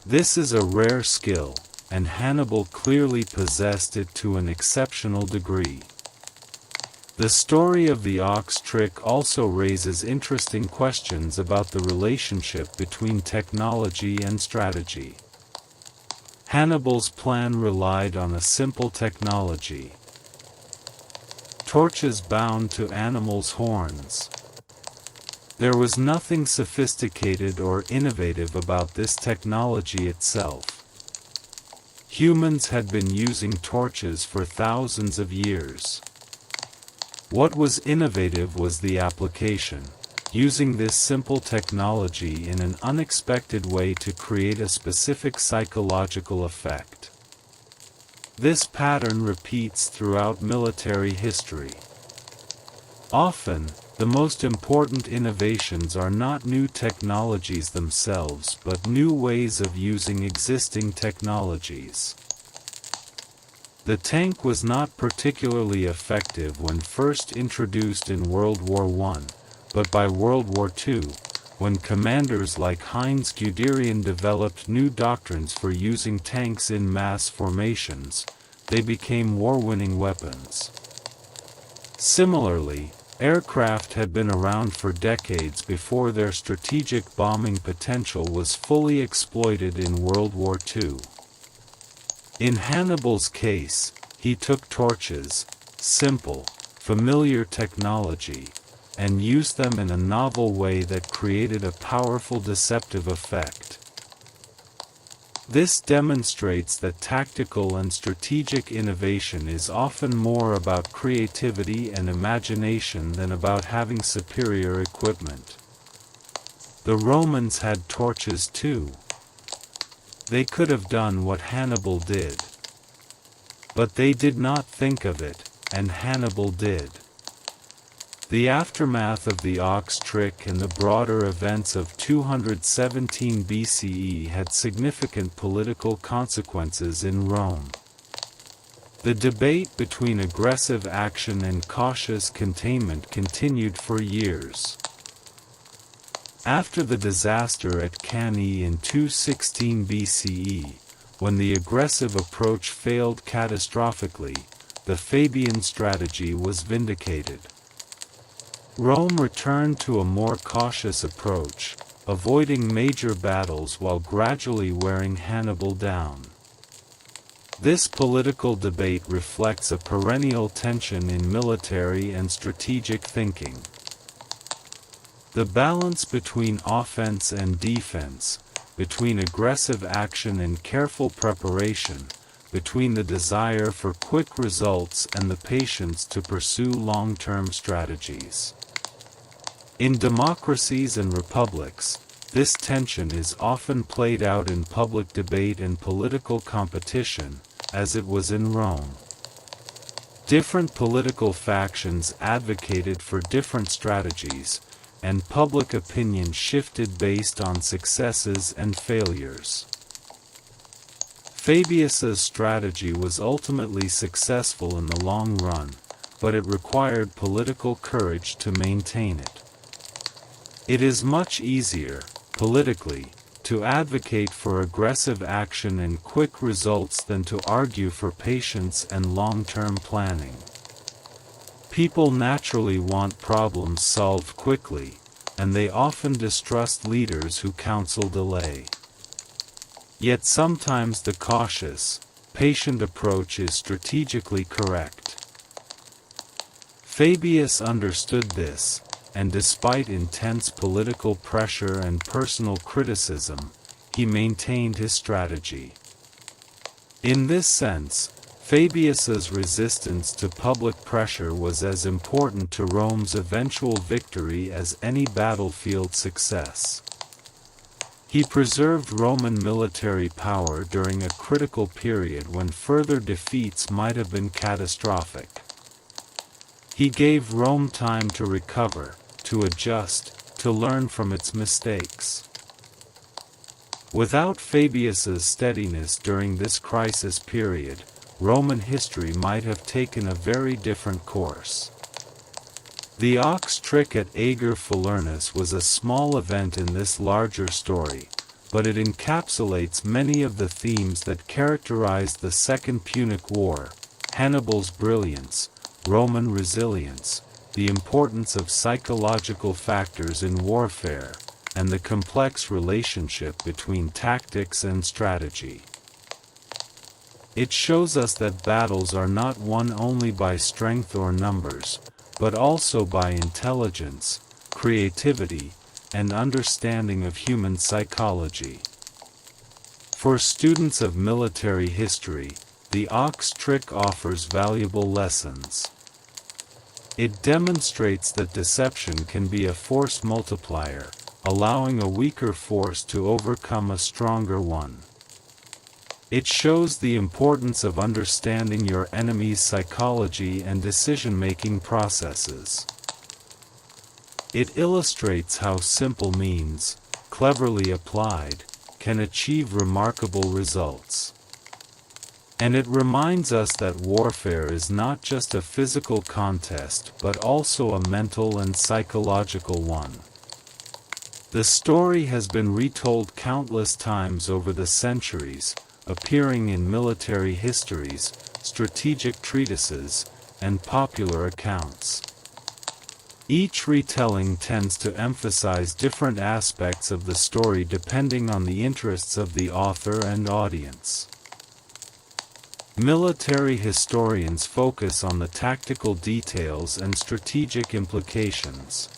This is a rare skill, and Hannibal clearly possessed it to an exceptional degree. The story of the ox trick also raises interesting questions about the relationship between technology and strategy. Hannibal's plan relied on a simple technology: torches bound to animals' horns. There was nothing sophisticated or innovative about this technology itself. Humans had been using torches for thousands of years. What was innovative was the application, using this simple technology in an unexpected way to create a specific psychological effect. This pattern repeats throughout military history. Often, the most important innovations are not new technologies themselves but new ways of using existing technologies. The tank was not particularly effective when first introduced in World War I, but by World War II, when commanders like Heinz Guderian developed new doctrines for using tanks in mass formations, they became war-winning weapons. Similarly, aircraft had been around for decades before their strategic bombing potential was fully exploited in World War II. In Hannibal's case, he took torches, simple, familiar technology, and used them in a novel way that created a powerful deceptive effect. This demonstrates that tactical and strategic innovation is often more about creativity and imagination than about having superior equipment. The Romans had torches too. They could have done what Hannibal did. But they did not think of it, and Hannibal did. The aftermath of the ox trick and the broader events of 217 BCE had significant political consequences in Rome. The debate between aggressive action and cautious containment continued for years. After the disaster at Cannae in 216 BCE, when the aggressive approach failed catastrophically, the Fabian strategy was vindicated. Rome returned to a more cautious approach, avoiding major battles while gradually wearing Hannibal down. This political debate reflects a perennial tension in military and strategic thinking. The balance between offense and defense, between aggressive action and careful preparation, between the desire for quick results and the patience to pursue long-term strategies. In democracies and republics, this tension is often played out in public debate and political competition, as it was in Rome. Different political factions advocated for different strategies, and public opinion shifted based on successes and failures. Fabius's strategy was ultimately successful in the long run, but it required political courage to maintain it. It is much easier, politically, to advocate for aggressive action and quick results than to argue for patience and long-term planning. People naturally want problems solved quickly, and they often distrust leaders who counsel delay. Yet sometimes the cautious, patient approach is strategically correct. Fabius understood this, and despite intense political pressure and personal criticism, he maintained his strategy. In this sense, Fabius's resistance to public pressure was as important to Rome's eventual victory as any battlefield success. He preserved Roman military power during a critical period when further defeats might have been catastrophic. He gave Rome time to recover, to adjust, to learn from its mistakes. Without Fabius's steadiness during this crisis period, Roman history might have taken a very different course. The ox trick at Ager Falernus was a small event in this larger story, but it encapsulates many of the themes that characterized the Second Punic War: Hannibal's brilliance, Roman resilience, the importance of psychological factors in warfare, and the complex relationship between tactics and strategy. It shows us that battles are not won only by strength or numbers, but also by intelligence, creativity, and understanding of human psychology. For students of military history, the ox trick offers valuable lessons. It demonstrates that deception can be a force multiplier, allowing a weaker force to overcome a stronger one. It shows the importance of understanding your enemy's psychology and decision-making processes. It illustrates how simple means, cleverly applied, can achieve remarkable results. And it reminds us that warfare is not just a physical contest but also a mental and psychological one. The story has been retold countless times over the centuries, appearing in military histories, strategic treatises, and popular accounts. Each retelling tends to emphasize different aspects of the story depending on the interests of the author and audience. Military historians focus on the tactical details and strategic implications.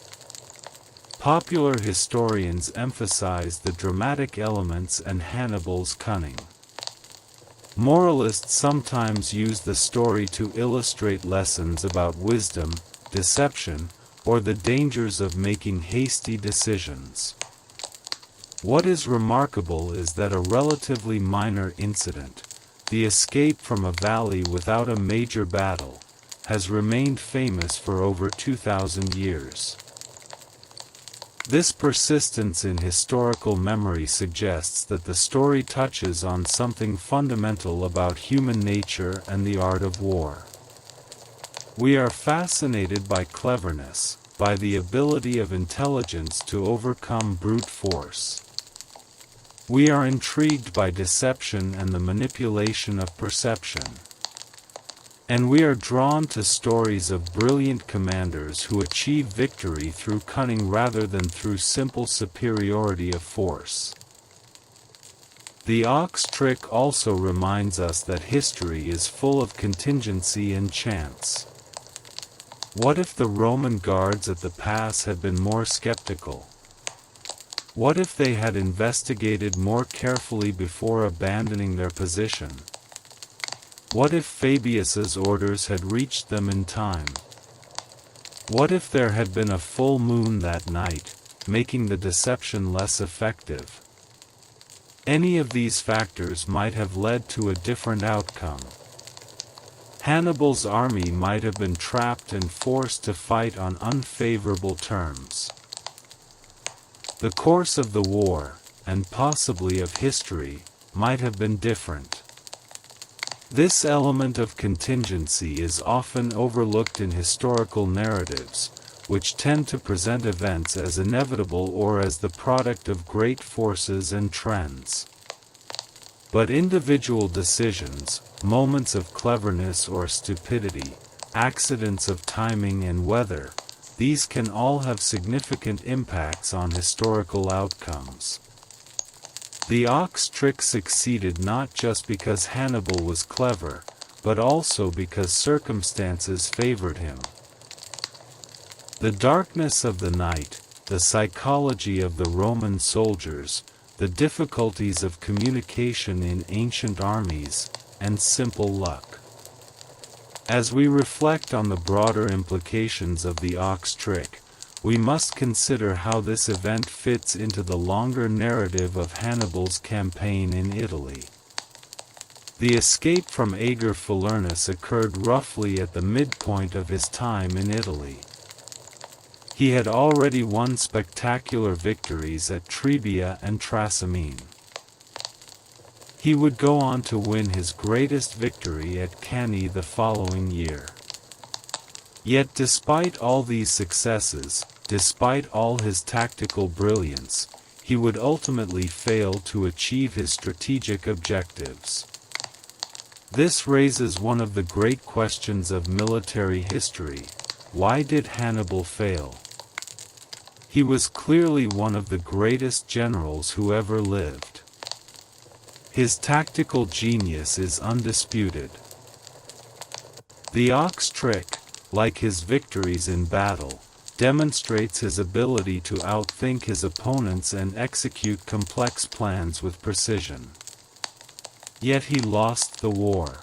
Popular historians emphasize the dramatic elements and Hannibal's cunning. Moralists sometimes use the story to illustrate lessons about wisdom, deception, or the dangers of making hasty decisions. What is remarkable is that a relatively minor incident, the escape from a valley without a major battle, has remained famous for over 2,000 years. This persistence in historical memory suggests that the story touches on something fundamental about human nature and the art of war. We are fascinated by cleverness, by the ability of intelligence to overcome brute force. We are intrigued by deception and the manipulation of perception. And we are drawn to stories of brilliant commanders who achieve victory through cunning rather than through simple superiority of force. The ox trick also reminds us that history is full of contingency and chance. What if the Roman guards at the pass had been more skeptical? What if they had investigated more carefully before abandoning their position? What if Fabius's orders had reached them in time? What if there had been a full moon that night, making the deception less effective? Any of these factors might have led to a different outcome. Hannibal's army might have been trapped and forced to fight on unfavorable terms. The course of the war, and possibly of history, might have been different. This element of contingency is often overlooked in historical narratives, which tend to present events as inevitable or as the product of great forces and trends. But individual decisions, moments of cleverness or stupidity, accidents of timing and weather, these can all have significant impacts on historical outcomes. The ox trick succeeded not just because Hannibal was clever, but also because circumstances favored him. The darkness of the night, the psychology of the Roman soldiers, the difficulties of communication in ancient armies, and simple luck. As we reflect on the broader implications of the ox trick, we must consider how this event fits into the longer narrative of Hannibal's campaign in Italy. The escape from Ager Falernus occurred roughly at the midpoint of his time in Italy. He had already won spectacular victories at Trebia and Trasimene. He would go on to win his greatest victory at Cannae the following year. Yet despite all these successes, despite all his tactical brilliance, he would ultimately fail to achieve his strategic objectives. This raises one of the great questions of military history: why did Hannibal fail? He was clearly one of the greatest generals who ever lived. His tactical genius is undisputed. The ox trick, like his victories in battle, demonstrates his ability to outthink his opponents and execute complex plans with precision. Yet he lost the war.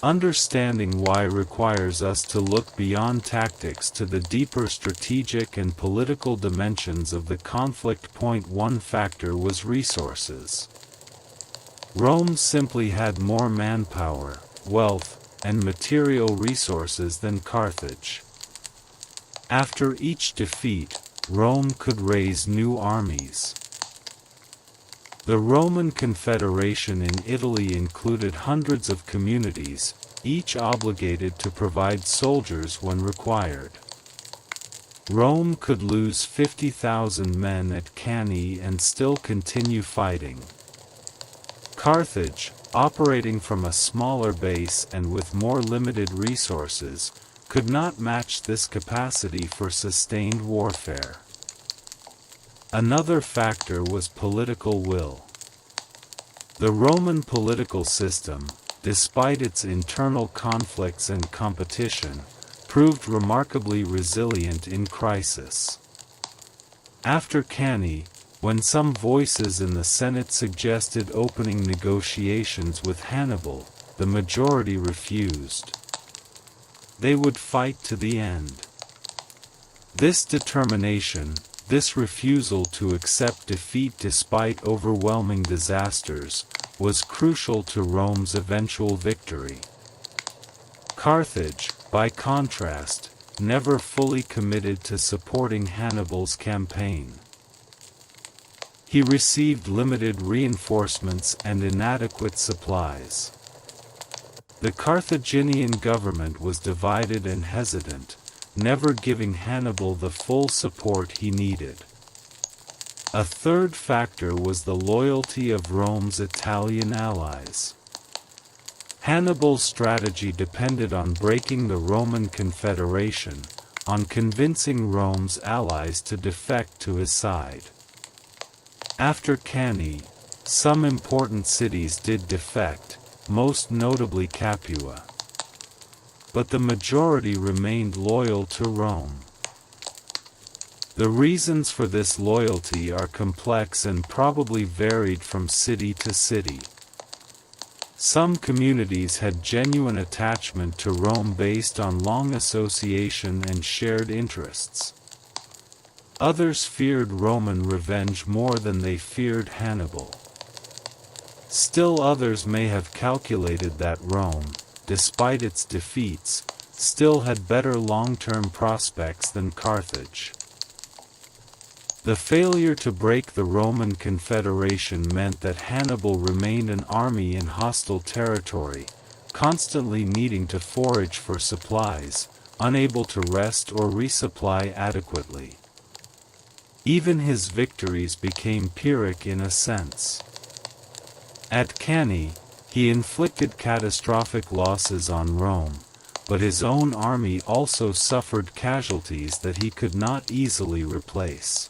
Understanding why requires us to look beyond tactics to the deeper strategic and political dimensions of the conflict. One factor was resources. Rome simply had more manpower, wealth, and material resources than Carthage. After each defeat, Rome could raise new armies. The Roman Confederation in Italy included hundreds of communities, each obligated to provide soldiers when required. Rome could lose 50,000 men at Cannae and still continue fighting. Carthage, operating from a smaller base and with more limited resources, could not match this capacity for sustained warfare. Another factor was political will. The Roman political system, despite its internal conflicts and competition, proved remarkably resilient in crisis. After Cannae, when some voices in the Senate suggested opening negotiations with Hannibal, the majority refused. They would fight to the end. This determination, this refusal to accept defeat despite overwhelming disasters, was crucial to Rome's eventual victory. Carthage, by contrast, never fully committed to supporting Hannibal's campaign. He received limited reinforcements and inadequate supplies. The Carthaginian government was divided and hesitant, never giving Hannibal the full support he needed. A third factor was the loyalty of Rome's Italian allies. Hannibal's strategy depended on breaking the Roman Confederation, on convincing Rome's allies to defect to his side. After Cannae, some important cities did defect, most notably Capua. But the majority remained loyal to Rome. The reasons for this loyalty are complex and probably varied from city to city. Some communities had genuine attachment to Rome based on long association and shared interests. Others feared Roman revenge more than they feared Hannibal. Still others may have calculated that Rome, despite its defeats, still had better long-term prospects than Carthage. The failure to break the Roman Confederation meant that Hannibal remained an army in hostile territory, constantly needing to forage for supplies, unable to rest or resupply adequately. Even his victories became Pyrrhic in a sense. At Cannae, he inflicted catastrophic losses on Rome, but his own army also suffered casualties that he could not easily replace.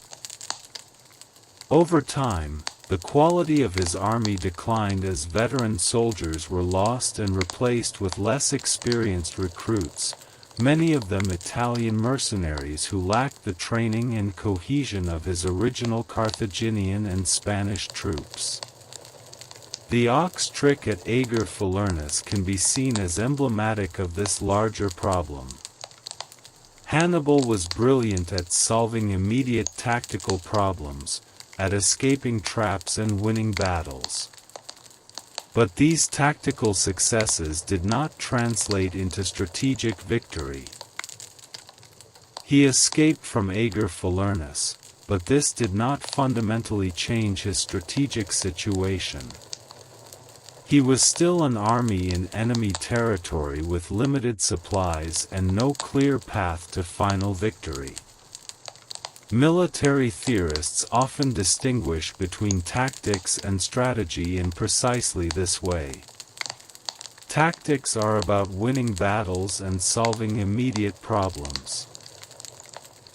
Over time, the quality of his army declined as veteran soldiers were lost and replaced with less experienced recruits, many of them Italian mercenaries who lacked the training and cohesion of his original Carthaginian and Spanish troops. The ox trick at Ager Falernus can be seen as emblematic of this larger problem. Hannibal was brilliant at solving immediate tactical problems, at escaping traps and winning battles. But these tactical successes did not translate into strategic victory. He escaped from Ager Falernus, but this did not fundamentally change his strategic situation. He was still an army in enemy territory with limited supplies and no clear path to final victory. Military theorists often distinguish between tactics and strategy in precisely this way. Tactics are about winning battles and solving immediate problems.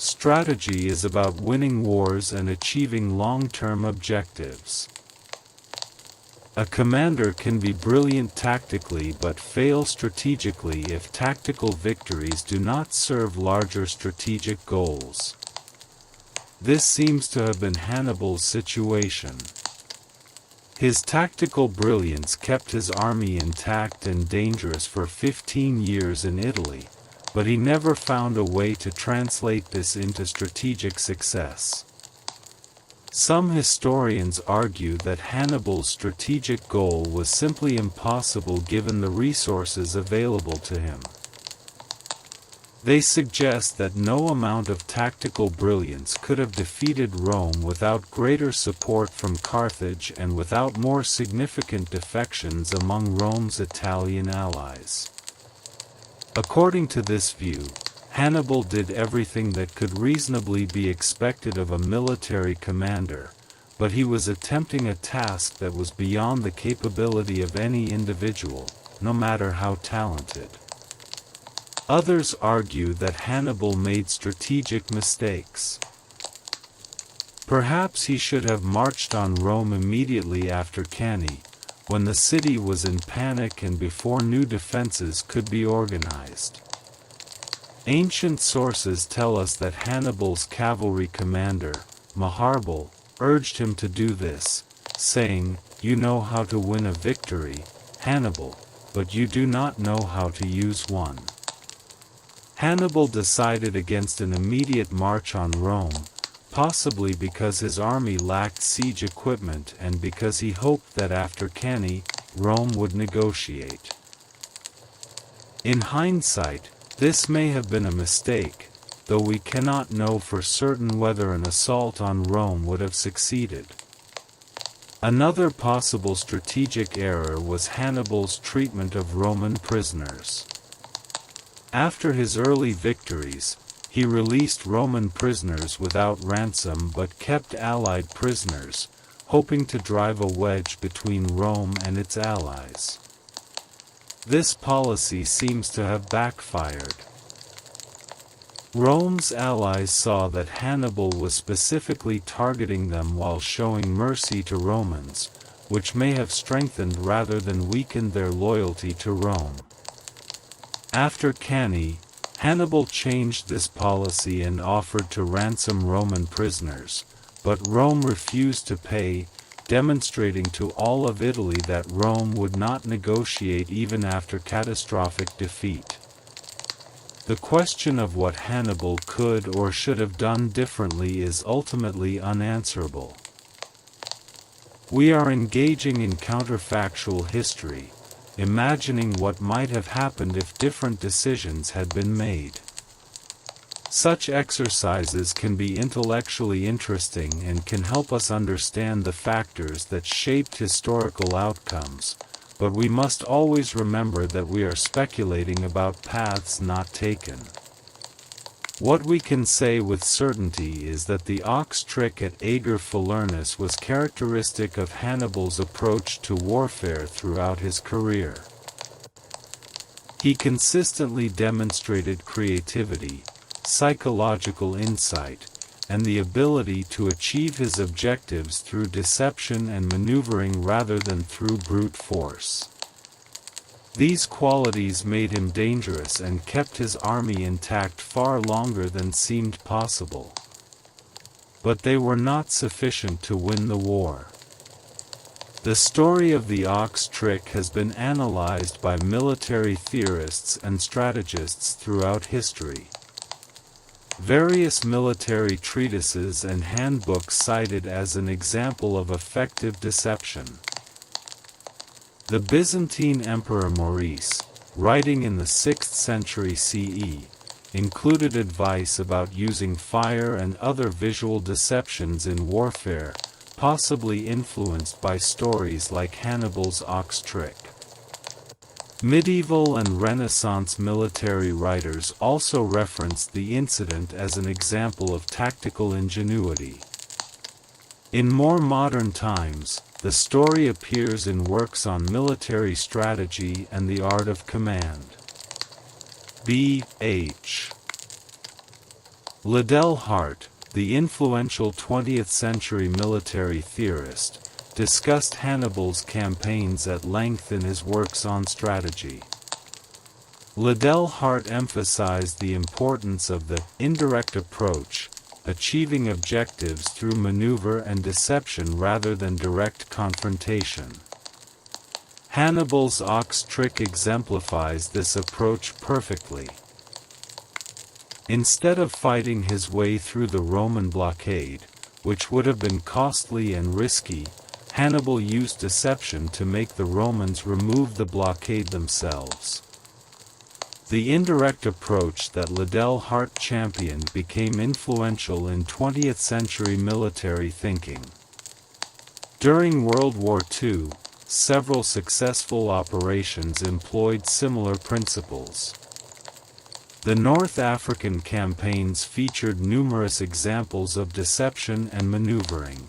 Strategy is about winning wars and achieving long-term objectives. A commander can be brilliant tactically but fail strategically if tactical victories do not serve larger strategic goals. This seems to have been Hannibal's situation. His tactical brilliance kept his army intact and dangerous for 15 years in Italy, but he never found a way to translate this into strategic success. Some historians argue that Hannibal's strategic goal was simply impossible given the resources available to him. They suggest that no amount of tactical brilliance could have defeated Rome without greater support from Carthage and without more significant defections among Rome's Italian allies. According to this view, Hannibal did everything that could reasonably be expected of a military commander, but he was attempting a task that was beyond the capability of any individual, no matter how talented. Others argue that Hannibal made strategic mistakes. Perhaps he should have marched on Rome immediately after Cannae, when the city was in panic and before new defenses could be organized. Ancient sources tell us that Hannibal's cavalry commander, Maharbal, urged him to do this, saying, "You know how to win a victory, Hannibal, but you do not know how to use one." Hannibal decided against an immediate march on Rome, possibly because his army lacked siege equipment and because he hoped that after Cannae, Rome would negotiate. In hindsight, this may have been a mistake, though we cannot know for certain whether an assault on Rome would have succeeded. Another possible strategic error was Hannibal's treatment of Roman prisoners. After his early victories, he released Roman prisoners without ransom but kept Allied prisoners, hoping to drive a wedge between Rome and its allies. This policy seems to have backfired. Rome's allies saw that Hannibal was specifically targeting them while showing mercy to Romans, which may have strengthened rather than weakened their loyalty to Rome. After Cannae, Hannibal changed this policy and offered to ransom Roman prisoners, but Rome refused to pay, demonstrating to all of Italy that Rome would not negotiate even after catastrophic defeat. The question of what Hannibal could or should have done differently is ultimately unanswerable. We are engaging in counterfactual history, imagining what might have happened if different decisions had been made. Such exercises can be intellectually interesting and can help us understand the factors that shaped historical outcomes, but we must always remember that we are speculating about paths not taken. What we can say with certainty is that the ox trick at Ager Falernus was characteristic of Hannibal's approach to warfare throughout his career. He consistently demonstrated creativity, psychological insight, and the ability to achieve his objectives through deception and maneuvering rather than through brute force. These qualities made him dangerous and kept his army intact far longer than seemed possible. But they were not sufficient to win the war. The story of the ox trick has been analyzed by military theorists and strategists throughout history. Various military treatises and handbooks cite it as an example of effective deception. The Byzantine Emperor Maurice, writing in the 6th century CE, included advice about using fire and other visual deceptions in warfare, possibly influenced by stories like Hannibal's ox trick. Medieval and Renaissance military writers also referenced the incident as an example of tactical ingenuity. In more modern times, the story appears in works on military strategy and the art of command. B. H. Liddell Hart, the influential 20th-century military theorist, discussed Hannibal's campaigns at length in his works on strategy. Liddell Hart emphasized the importance of the indirect approach, achieving objectives through maneuver and deception rather than direct confrontation. Hannibal's ox trick exemplifies this approach perfectly. Instead of fighting his way through the Roman blockade, which would have been costly and risky, Hannibal used deception to make the Romans remove the blockade themselves. The indirect approach that Liddell Hart championed became influential in 20th-century military thinking. During World War II, several successful operations employed similar principles. The North African campaigns featured numerous examples of deception and maneuvering.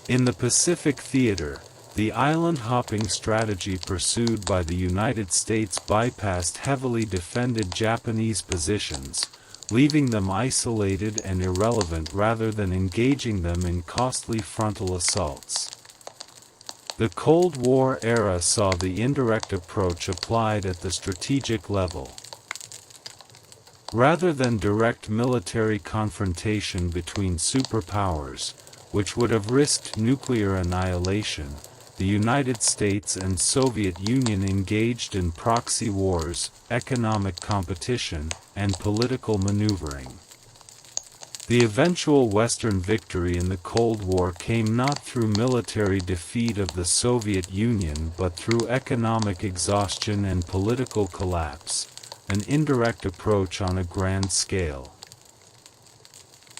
In the Pacific Theater, the island-hopping strategy pursued by the United States bypassed heavily defended Japanese positions, leaving them isolated and irrelevant rather than engaging them in costly frontal assaults. The Cold War era saw the indirect approach applied at the strategic level. Rather than direct military confrontation between superpowers, which would have risked nuclear annihilation, the United States and Soviet Union engaged in proxy wars, economic competition, and political maneuvering. The eventual Western victory in the Cold War came not through military defeat of the Soviet Union but through economic exhaustion and political collapse, an indirect approach on a grand scale.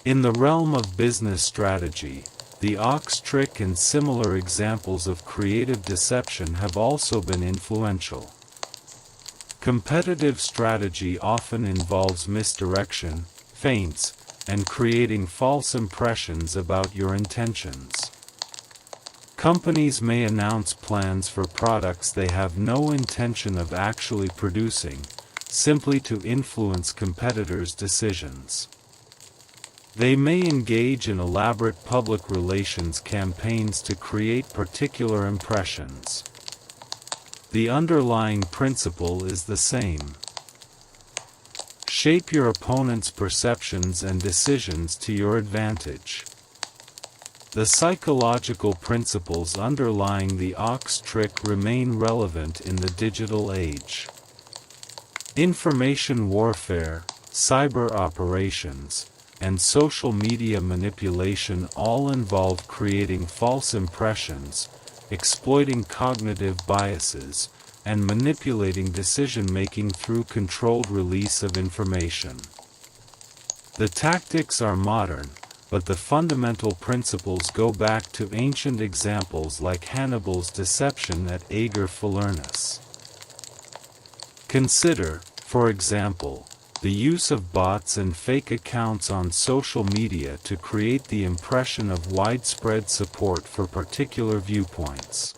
In the realm of business strategy, the ox trick and similar examples of creative deception have also been influential. Competitive strategy often involves misdirection, feints, and creating false impressions about your intentions. Companies may announce plans for products they have no intention of actually producing, simply to influence competitors' decisions. They may engage in elaborate public relations campaigns to create particular impressions. The underlying principle is the same. Shape your opponent's perceptions and decisions to your advantage. The psychological principles underlying the ox trick remain relevant in the digital age. Information warfare, cyber operations, and social media manipulation all involve creating false impressions, exploiting cognitive biases, and manipulating decision-making through controlled release of information. The tactics are modern, but the fundamental principles go back to ancient examples like Hannibal's deception at Ager Falernus. Consider, for example, the use of bots and fake accounts on social media to create the impression of widespread support for particular viewpoints.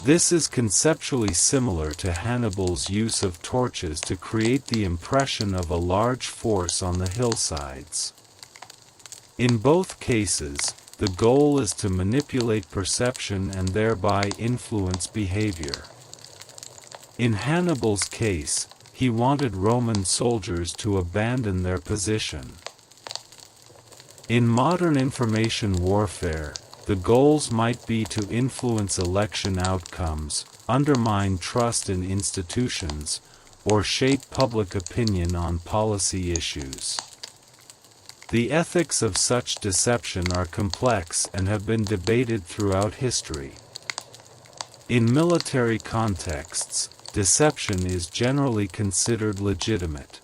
This is conceptually similar to Hannibal's use of torches to create the impression of a large force on the hillsides. In both cases, the goal is to manipulate perception and thereby influence behavior. In Hannibal's case, he wanted Roman soldiers to abandon their position. In modern information warfare, the goals might be to influence election outcomes, undermine trust in institutions, or shape public opinion on policy issues. The ethics of such deception are complex and have been debated throughout history. In military contexts, deception is generally considered legitimate.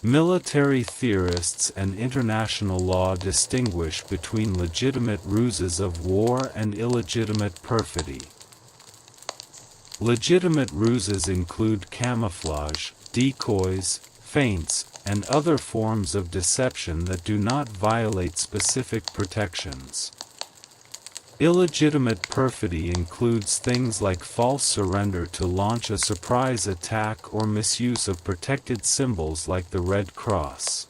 Military theorists and international law distinguish between legitimate ruses of war and illegitimate perfidy. Legitimate ruses include camouflage, decoys, feints, and other forms of deception that do not violate specific protections. Illegitimate perfidy includes things like false surrender to launch a surprise attack or misuse of protected symbols like the Red Cross.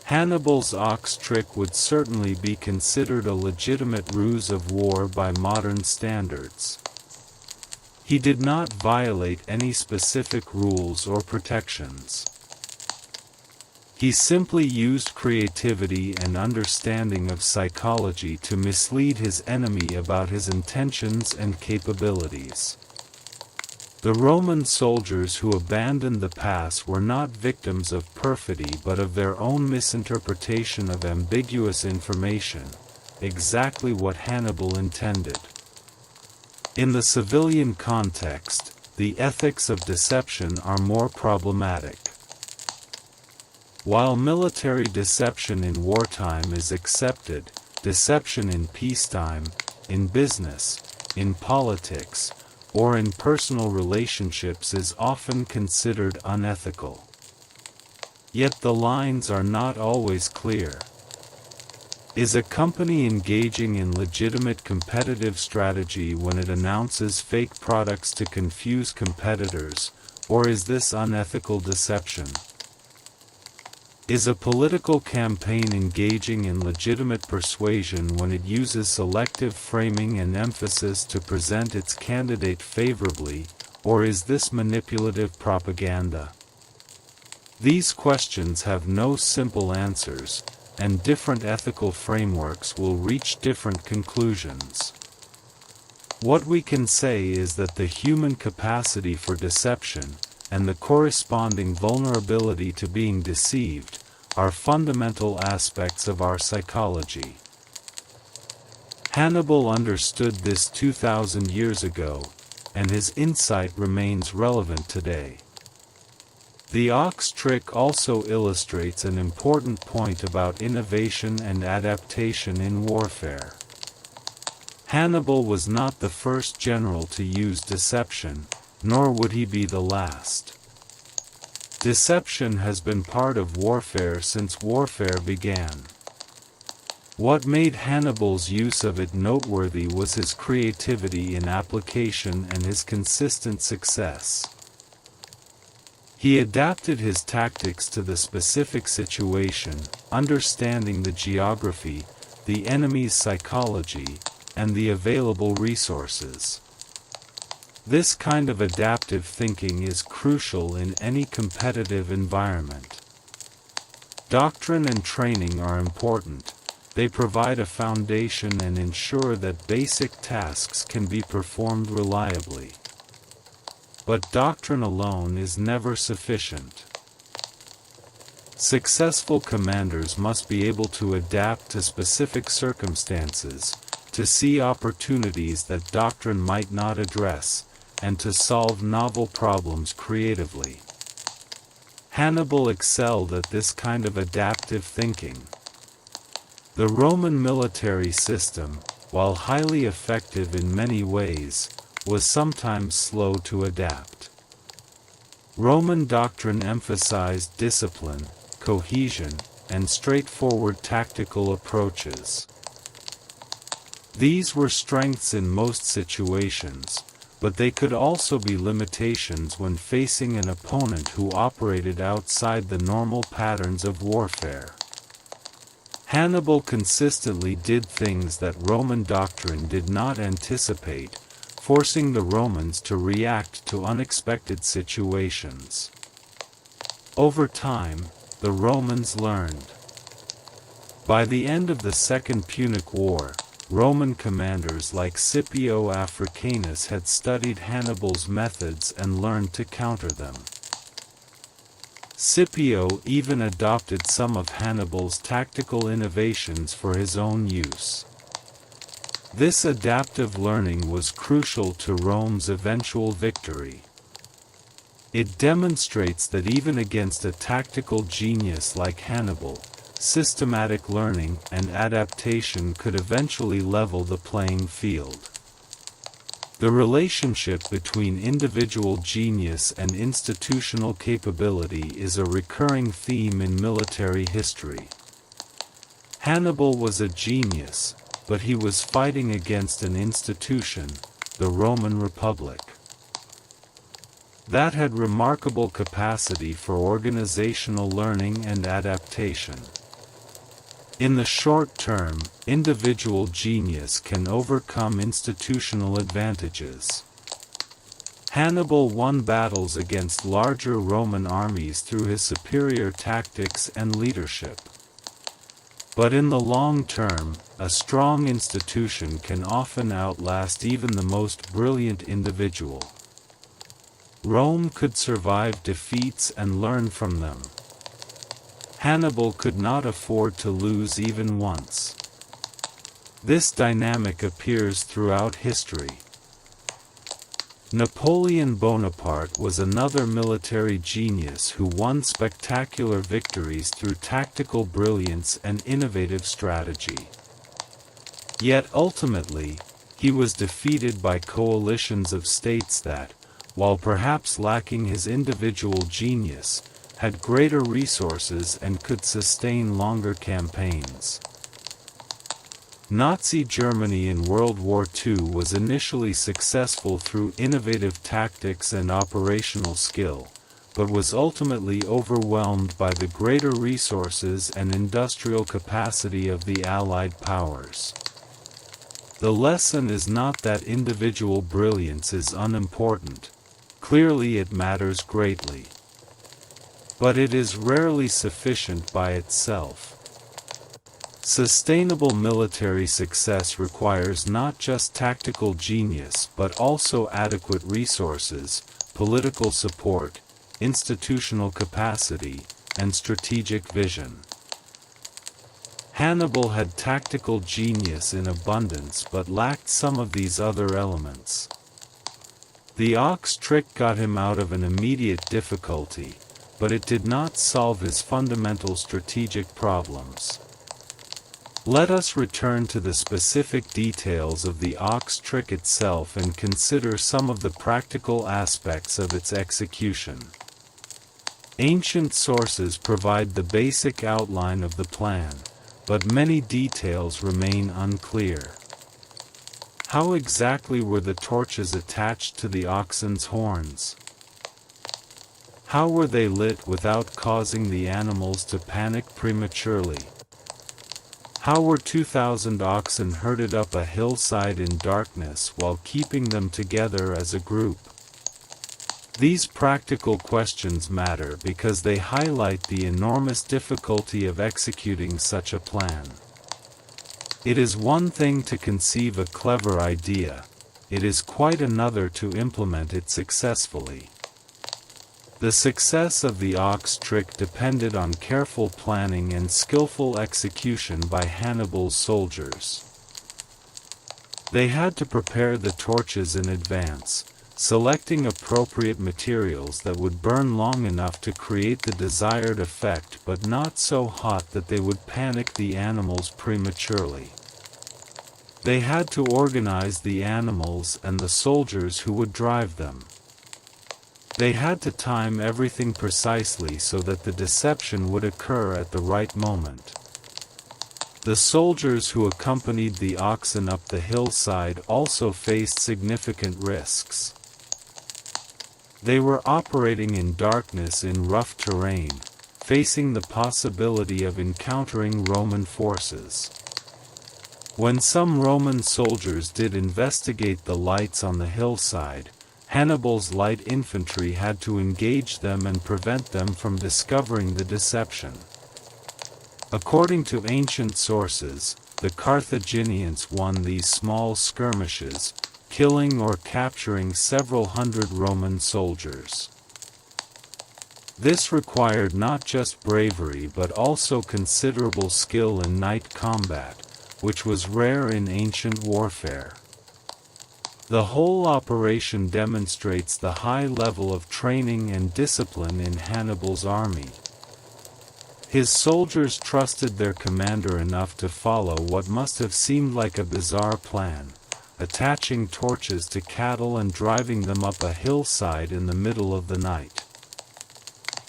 Hannibal's ox trick would certainly be considered a legitimate ruse of war by modern standards. He did not violate any specific rules or protections. He simply used creativity and understanding of psychology to mislead his enemy about his intentions and capabilities. The Roman soldiers who abandoned the pass were not victims of perfidy but of their own misinterpretation of ambiguous information, exactly what Hannibal intended. In the civilian context, the ethics of deception are more problematic. While military deception in wartime is accepted, deception in peacetime, in business, in politics, or in personal relationships is often considered unethical. Yet the lines are not always clear. Is a company engaging in legitimate competitive strategy when it announces fake products to confuse competitors, or is this unethical deception? Is a political campaign engaging in legitimate persuasion when it uses selective framing and emphasis to present its candidate favorably, or is this manipulative propaganda? These questions have no simple answers, and different ethical frameworks will reach different conclusions. What we can say is that the human capacity for deception, and the corresponding vulnerability to being deceived, are fundamental aspects of our psychology. Hannibal understood this 2,000 years ago, and his insight remains relevant today. The ox trick also illustrates an important point about innovation and adaptation in warfare. Hannibal was not the first general to use deception, nor would he be the last. Deception has been part of warfare since warfare began. What made Hannibal's use of it noteworthy was his creativity in application and his consistent success. He adapted his tactics to the specific situation, understanding the geography, the enemy's psychology, and the available resources. This kind of adaptive thinking is crucial in any competitive environment. Doctrine and training are important. They provide a foundation and ensure that basic tasks can be performed reliably. But doctrine alone is never sufficient. Successful commanders must be able to adapt to specific circumstances, to see opportunities that doctrine might not address, and to solve novel problems creatively. Hannibal excelled at this kind of adaptive thinking. The Roman military system, while highly effective in many ways, was sometimes slow to adapt. Roman doctrine emphasized discipline, cohesion, and straightforward tactical approaches. These were strengths in most situations, but they could also be limitations when facing an opponent who operated outside the normal patterns of warfare. Hannibal consistently did things that Roman doctrine did not anticipate, forcing the Romans to react to unexpected situations. Over time, the Romans learned. By the end of the Second Punic War, Roman commanders like Scipio Africanus had studied Hannibal's methods and learned to counter them. Scipio even adopted some of Hannibal's tactical innovations for his own use. This adaptive learning was crucial to Rome's eventual victory. It demonstrates that even against a tactical genius like Hannibal, systematic learning and adaptation could eventually level the playing field. The relationship between individual genius and institutional capability is a recurring theme in military history. Hannibal was a genius, but he was fighting against an institution, the Roman Republic, that had remarkable capacity for organizational learning and adaptation. In the short term, individual genius can overcome institutional advantages. Hannibal won battles against larger Roman armies through his superior tactics and leadership. But in the long term, a strong institution can often outlast even the most brilliant individual. Rome could survive defeats and learn from them. Hannibal could not afford to lose even once. This dynamic appears throughout history. Napoleon Bonaparte was another military genius who won spectacular victories through tactical brilliance and innovative strategy. Yet ultimately, he was defeated by coalitions of states that, while perhaps lacking his individual genius, had greater resources and could sustain longer campaigns. Nazi Germany in World War II was initially successful through innovative tactics and operational skill, but was ultimately overwhelmed by the greater resources and industrial capacity of the Allied powers. The lesson is not that individual brilliance is unimportant. Clearly it matters greatly. But it is rarely sufficient by itself. Sustainable military success requires not just tactical genius but also adequate resources, political support, institutional capacity, and strategic vision. Hannibal had tactical genius in abundance but lacked some of these other elements. The ox trick got him out of an immediate difficulty, but it did not solve his fundamental strategic problems. Let us return to the specific details of the ox trick itself and consider some of the practical aspects of its execution. Ancient sources provide the basic outline of the plan, but many details remain unclear. How exactly were the torches attached to the oxen's horns? How were they lit without causing the animals to panic prematurely? How were 2,000 oxen herded up a hillside in darkness while keeping them together as a group? These practical questions matter because they highlight the enormous difficulty of executing such a plan. It is one thing to conceive a clever idea, it is quite another to implement it successfully. The success of the ox trick depended on careful planning and skillful execution by Hannibal's soldiers. They had to prepare the torches in advance, selecting appropriate materials that would burn long enough to create the desired effect but not so hot that they would panic the animals prematurely. They had to organize the animals and the soldiers who would drive them. They had to time everything precisely so that the deception would occur at the right moment. The soldiers who accompanied the oxen up the hillside also faced significant risks. They were operating in darkness in rough terrain, facing the possibility of encountering Roman forces. When some Roman soldiers did investigate the lights on the hillside, Hannibal's light infantry had to engage them and prevent them from discovering the deception. According to ancient sources, the Carthaginians won these small skirmishes, killing or capturing several hundred Roman soldiers. This required not just bravery but also considerable skill in night combat, which was rare in ancient warfare. The whole operation demonstrates the high level of training and discipline in Hannibal's army. His soldiers trusted their commander enough to follow what must have seemed like a bizarre plan, attaching torches to cattle and driving them up a hillside in the middle of the night.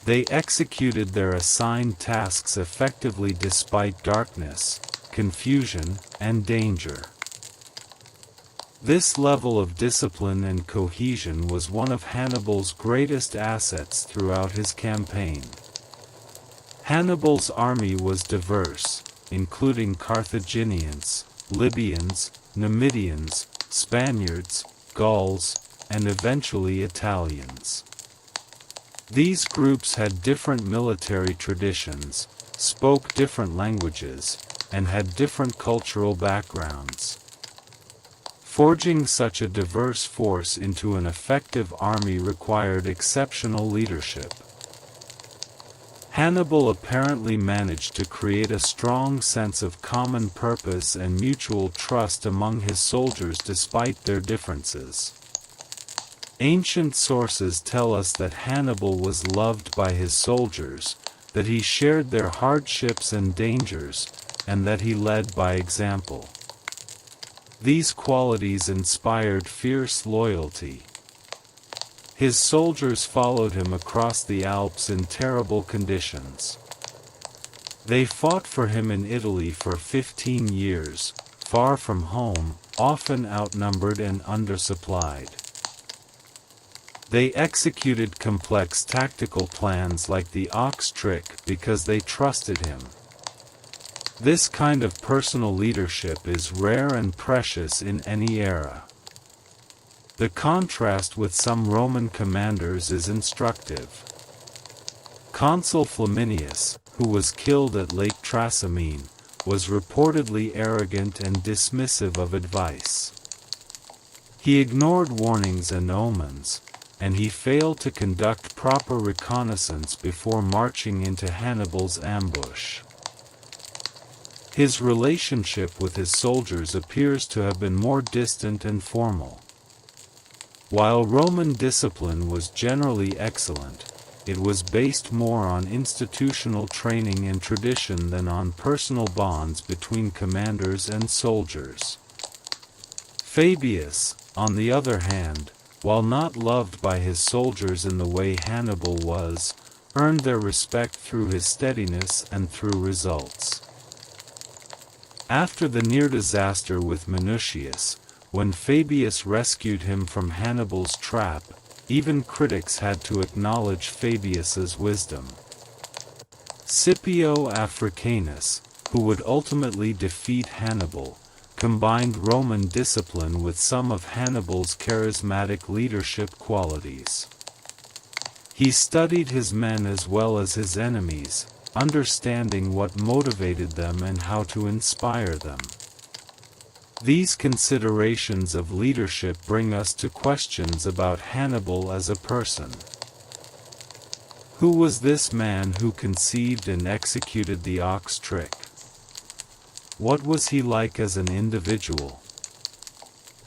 They executed their assigned tasks effectively despite darkness, confusion, and danger. This level of discipline and cohesion was one of Hannibal's greatest assets throughout his campaign. Hannibal's army was diverse, including Carthaginians, Libyans, Numidians, Spaniards, Gauls, and eventually Italians. These groups had different military traditions, spoke different languages, and had different cultural backgrounds. Forging such a diverse force into an effective army required exceptional leadership. Hannibal apparently managed to create a strong sense of common purpose and mutual trust among his soldiers despite their differences. Ancient sources tell us that Hannibal was loved by his soldiers, that he shared their hardships and dangers, and that he led by example. These qualities inspired fierce loyalty. His soldiers followed him across the Alps in terrible conditions. They fought for him in Italy for 15 years, far from home, often outnumbered and undersupplied. They executed complex tactical plans like the ox trick because they trusted him. This kind of personal leadership is rare and precious in any era. The contrast with some Roman commanders is instructive. Consul Flaminius, who was killed at Lake Trasimene, was reportedly arrogant and dismissive of advice. He ignored warnings and omens, and he failed to conduct proper reconnaissance before marching into Hannibal's ambush. His relationship with his soldiers appears to have been more distant and formal. While Roman discipline was generally excellent, it was based more on institutional training and tradition than on personal bonds between commanders and soldiers. Fabius, on the other hand, while not loved by his soldiers in the way Hannibal was, earned their respect through his steadiness and through results. After the near disaster with Minucius, when Fabius rescued him from Hannibal's trap, even critics had to acknowledge Fabius's wisdom. Scipio Africanus, who would ultimately defeat Hannibal, combined Roman discipline with some of Hannibal's charismatic leadership qualities. He studied his men as well as his enemies, understanding what motivated them and how to inspire them. These considerations of leadership bring us to questions about Hannibal as a person. Who was this man who conceived and executed the ox trick? What was he like as an individual?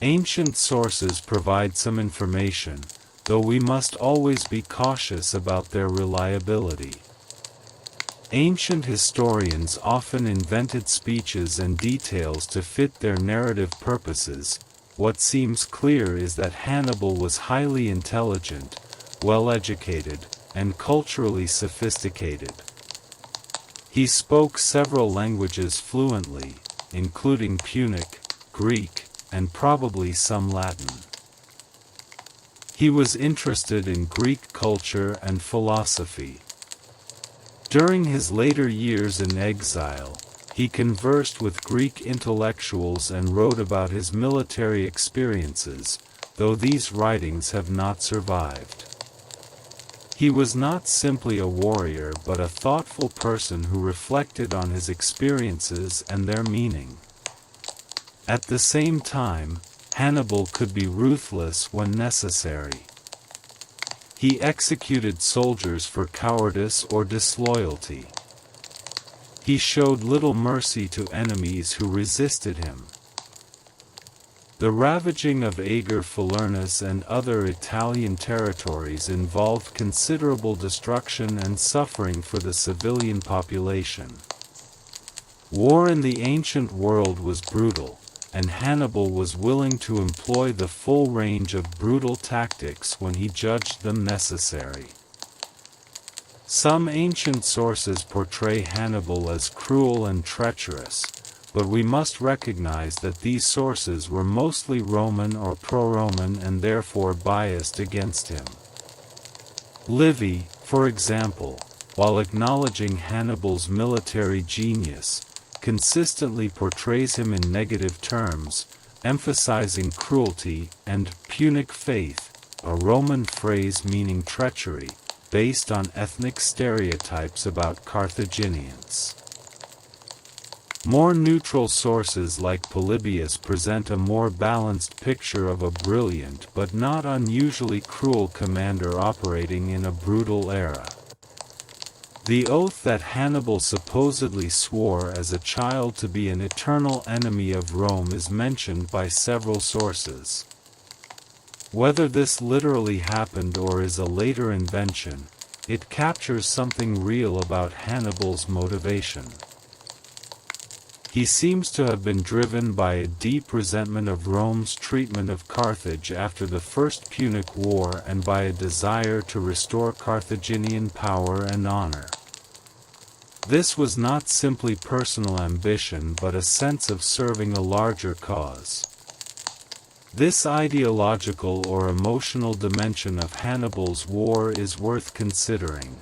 Ancient sources provide some information, though we must always be cautious about their reliability. Ancient historians often invented speeches and details to fit their narrative purposes. What seems clear is that Hannibal was highly intelligent, well-educated, and culturally sophisticated. He spoke several languages fluently, including Punic, Greek, and probably some Latin. He was interested in Greek culture and philosophy. During his later years in exile, he conversed with Greek intellectuals and wrote about his military experiences, though these writings have not survived. He was not simply a warrior but a thoughtful person who reflected on his experiences and their meaning. At the same time, Hannibal could be ruthless when necessary. He executed soldiers for cowardice or disloyalty. He showed little mercy to enemies who resisted him. The ravaging of Ager Falernus and other Italian territories involved considerable destruction and suffering for the civilian population. War in the ancient world was brutal, and Hannibal was willing to employ the full range of brutal tactics when he judged them necessary. Some ancient sources portray Hannibal as cruel and treacherous, but we must recognize that these sources were mostly Roman or pro-Roman and therefore biased against him. Livy, for example, while acknowledging Hannibal's military genius, consistently portrays him in negative terms, emphasizing cruelty and Punic faith, a Roman phrase meaning treachery, based on ethnic stereotypes about Carthaginians. More neutral sources like Polybius present a more balanced picture of a brilliant but not unusually cruel commander operating in a brutal era. The oath that Hannibal supposedly swore as a child to be an eternal enemy of Rome is mentioned by several sources. Whether this literally happened or is a later invention, it captures something real about Hannibal's motivation. He seems to have been driven by a deep resentment of Rome's treatment of Carthage after the First Punic War and by a desire to restore Carthaginian power and honor. This was not simply personal ambition but a sense of serving a larger cause. This ideological or emotional dimension of Hannibal's war is worth considering.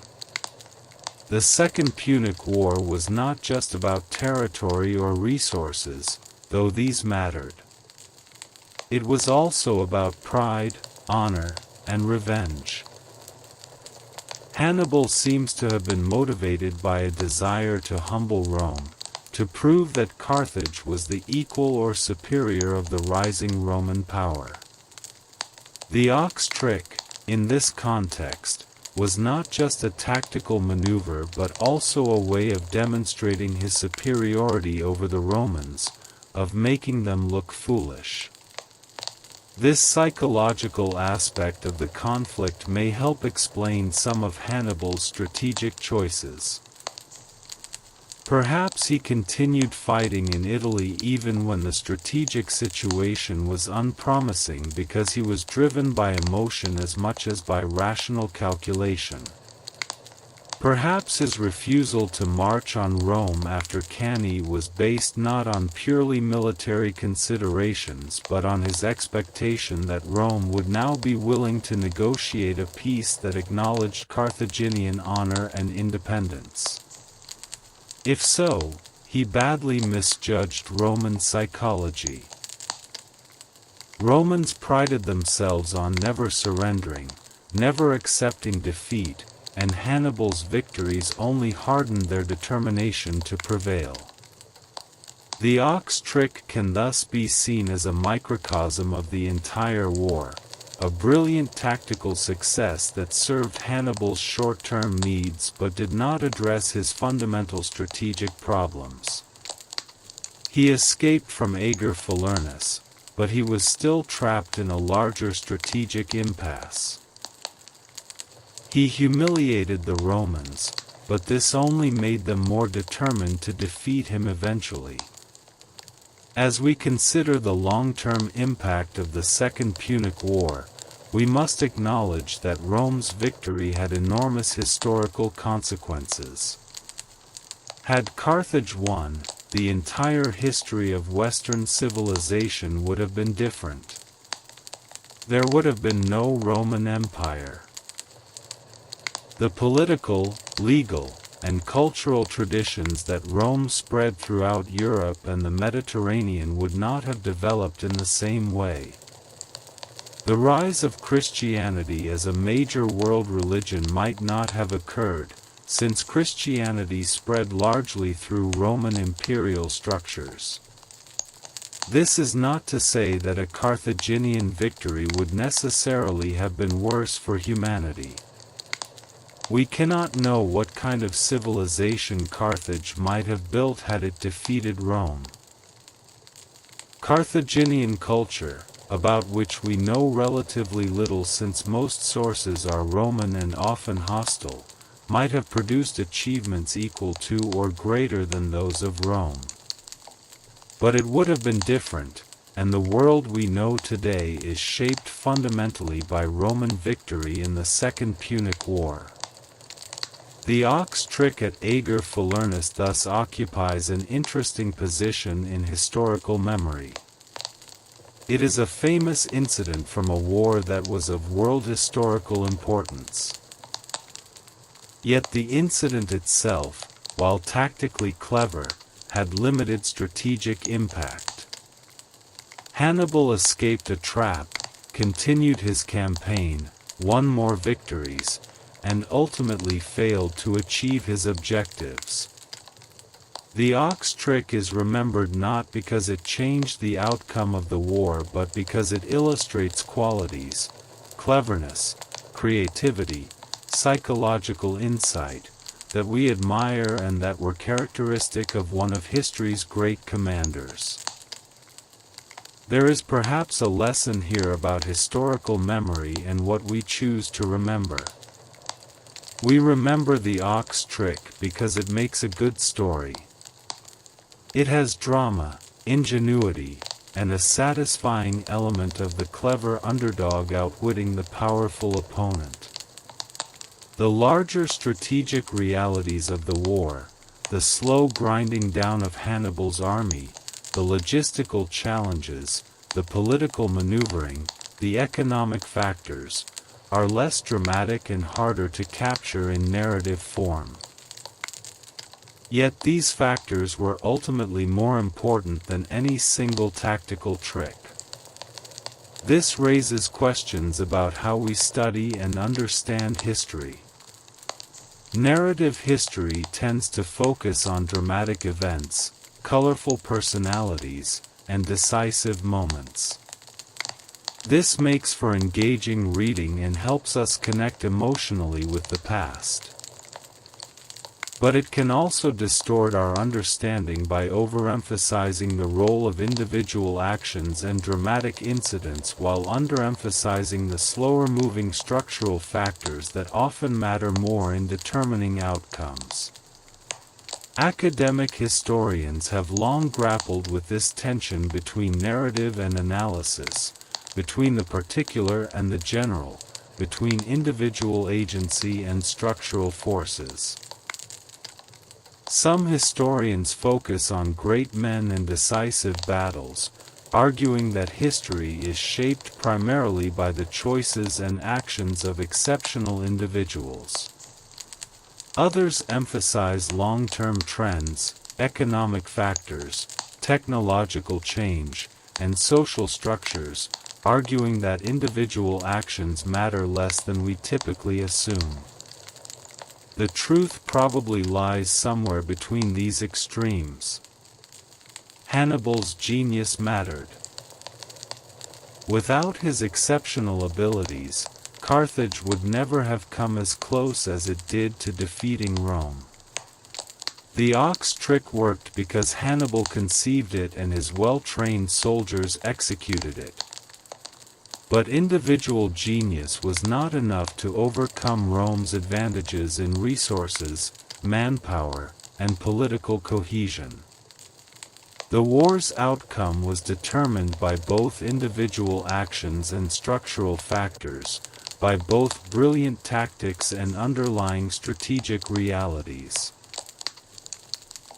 The Second Punic War was not just about territory or resources, though these mattered. It was also about pride, honor, and revenge. Hannibal seems to have been motivated by a desire to humble Rome, to prove that Carthage was the equal or superior of the rising Roman power. The ox trick, in this context, was not just a tactical maneuver but also a way of demonstrating his superiority over the Romans, of making them look foolish. This psychological aspect of the conflict may help explain some of Hannibal's strategic choices. Perhaps he continued fighting in Italy even when the strategic situation was unpromising because he was driven by emotion as much as by rational calculation. Perhaps his refusal to march on Rome after Cannae was based not on purely military considerations but on his expectation that Rome would now be willing to negotiate a peace that acknowledged Carthaginian honor and independence. If so, he badly misjudged Roman psychology. Romans prided themselves on never surrendering, never accepting defeat, and Hannibal's victories only hardened their determination to prevail. The ox trick can thus be seen as a microcosm of the entire war, a brilliant tactical success that served Hannibal's short-term needs but did not address his fundamental strategic problems. He escaped from Ager Falernus, but he was still trapped in a larger strategic impasse. He humiliated the Romans, but this only made them more determined to defeat him eventually. As we consider the long-term impact of the Second Punic War, we must acknowledge that Rome's victory had enormous historical consequences. Had Carthage won, the entire history of Western civilization would have been different. There would have been no Roman Empire. The political, legal, and cultural traditions that Rome spread throughout Europe and the Mediterranean would not have developed in the same way. The rise of Christianity as a major world religion might not have occurred, since Christianity spread largely through Roman imperial structures. This is not to say that a Carthaginian victory would necessarily have been worse for humanity. We cannot know what kind of civilization Carthage might have built had it defeated Rome. Carthaginian culture, about which we know relatively little since most sources are Roman and often hostile, might have produced achievements equal to or greater than those of Rome. But it would have been different, and the world we know today is shaped fundamentally by Roman victory in the Second Punic War. The ox trick at Ager Falernus thus occupies an interesting position in historical memory. It is a famous incident from a war that was of world historical importance. Yet the incident itself, while tactically clever, had limited strategic impact. Hannibal escaped a trap, continued his campaign, won more victories, and ultimately failed to achieve his objectives. The ox trick is remembered not because it changed the outcome of the war but because it illustrates qualities, cleverness, creativity, psychological insight, that we admire and that were characteristic of one of history's great commanders. There is perhaps a lesson here about historical memory and what we choose to remember. We remember the ox trick because it makes a good story. It has drama, ingenuity, and a satisfying element of the clever underdog outwitting the powerful opponent. The larger strategic realities of the war, the slow grinding down of Hannibal's army, the logistical challenges, the political maneuvering, the economic factors, are less dramatic and harder to capture in narrative form. Yet these factors were ultimately more important than any single tactical trick. This raises questions about how we study and understand history. Narrative history tends to focus on dramatic events, colorful personalities, and decisive moments. This makes for engaging reading and helps us connect emotionally with the past. But it can also distort our understanding by overemphasizing the role of individual actions and dramatic incidents while underemphasizing the slower-moving structural factors that often matter more in determining outcomes. Academic historians have long grappled with this tension between narrative and analysis, between the particular and the general, between individual agency and structural forces. Some historians focus on great men and decisive battles, arguing that history is shaped primarily by the choices and actions of exceptional individuals. Others emphasize long-term trends, economic factors, technological change, and social structures, arguing that individual actions matter less than we typically assume. The truth probably lies somewhere between these extremes. Hannibal's genius mattered. Without his exceptional abilities, Carthage would never have come as close as it did to defeating Rome. The ox trick worked because Hannibal conceived it and his well-trained soldiers executed it. But individual genius was not enough to overcome Rome's advantages in resources, manpower, and political cohesion. The war's outcome was determined by both individual actions and structural factors, by both brilliant tactics and underlying strategic realities.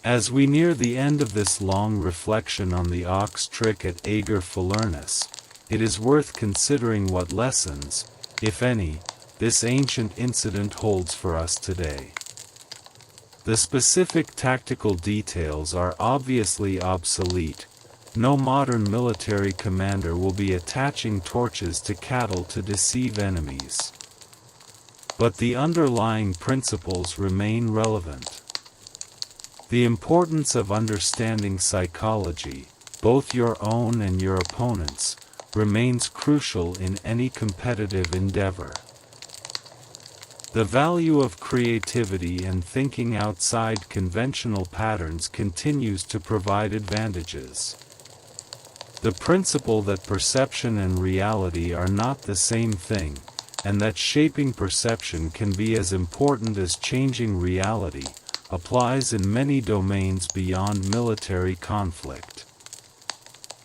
As we near the end of this long reflection on the ox trick at Ager Falernus, it is worth considering what lessons, if any, this ancient incident holds for us today. The specific tactical details are obviously obsolete. No modern military commander will be attaching torches to cattle to deceive enemies. But the underlying principles remain relevant. The importance of understanding psychology, both your own and your opponent's, remains crucial in any competitive endeavor. The value of creativity and thinking outside conventional patterns continues to provide advantages. The principle that perception and reality are not the same thing, and that shaping perception can be as important as changing reality, applies in many domains beyond military conflict.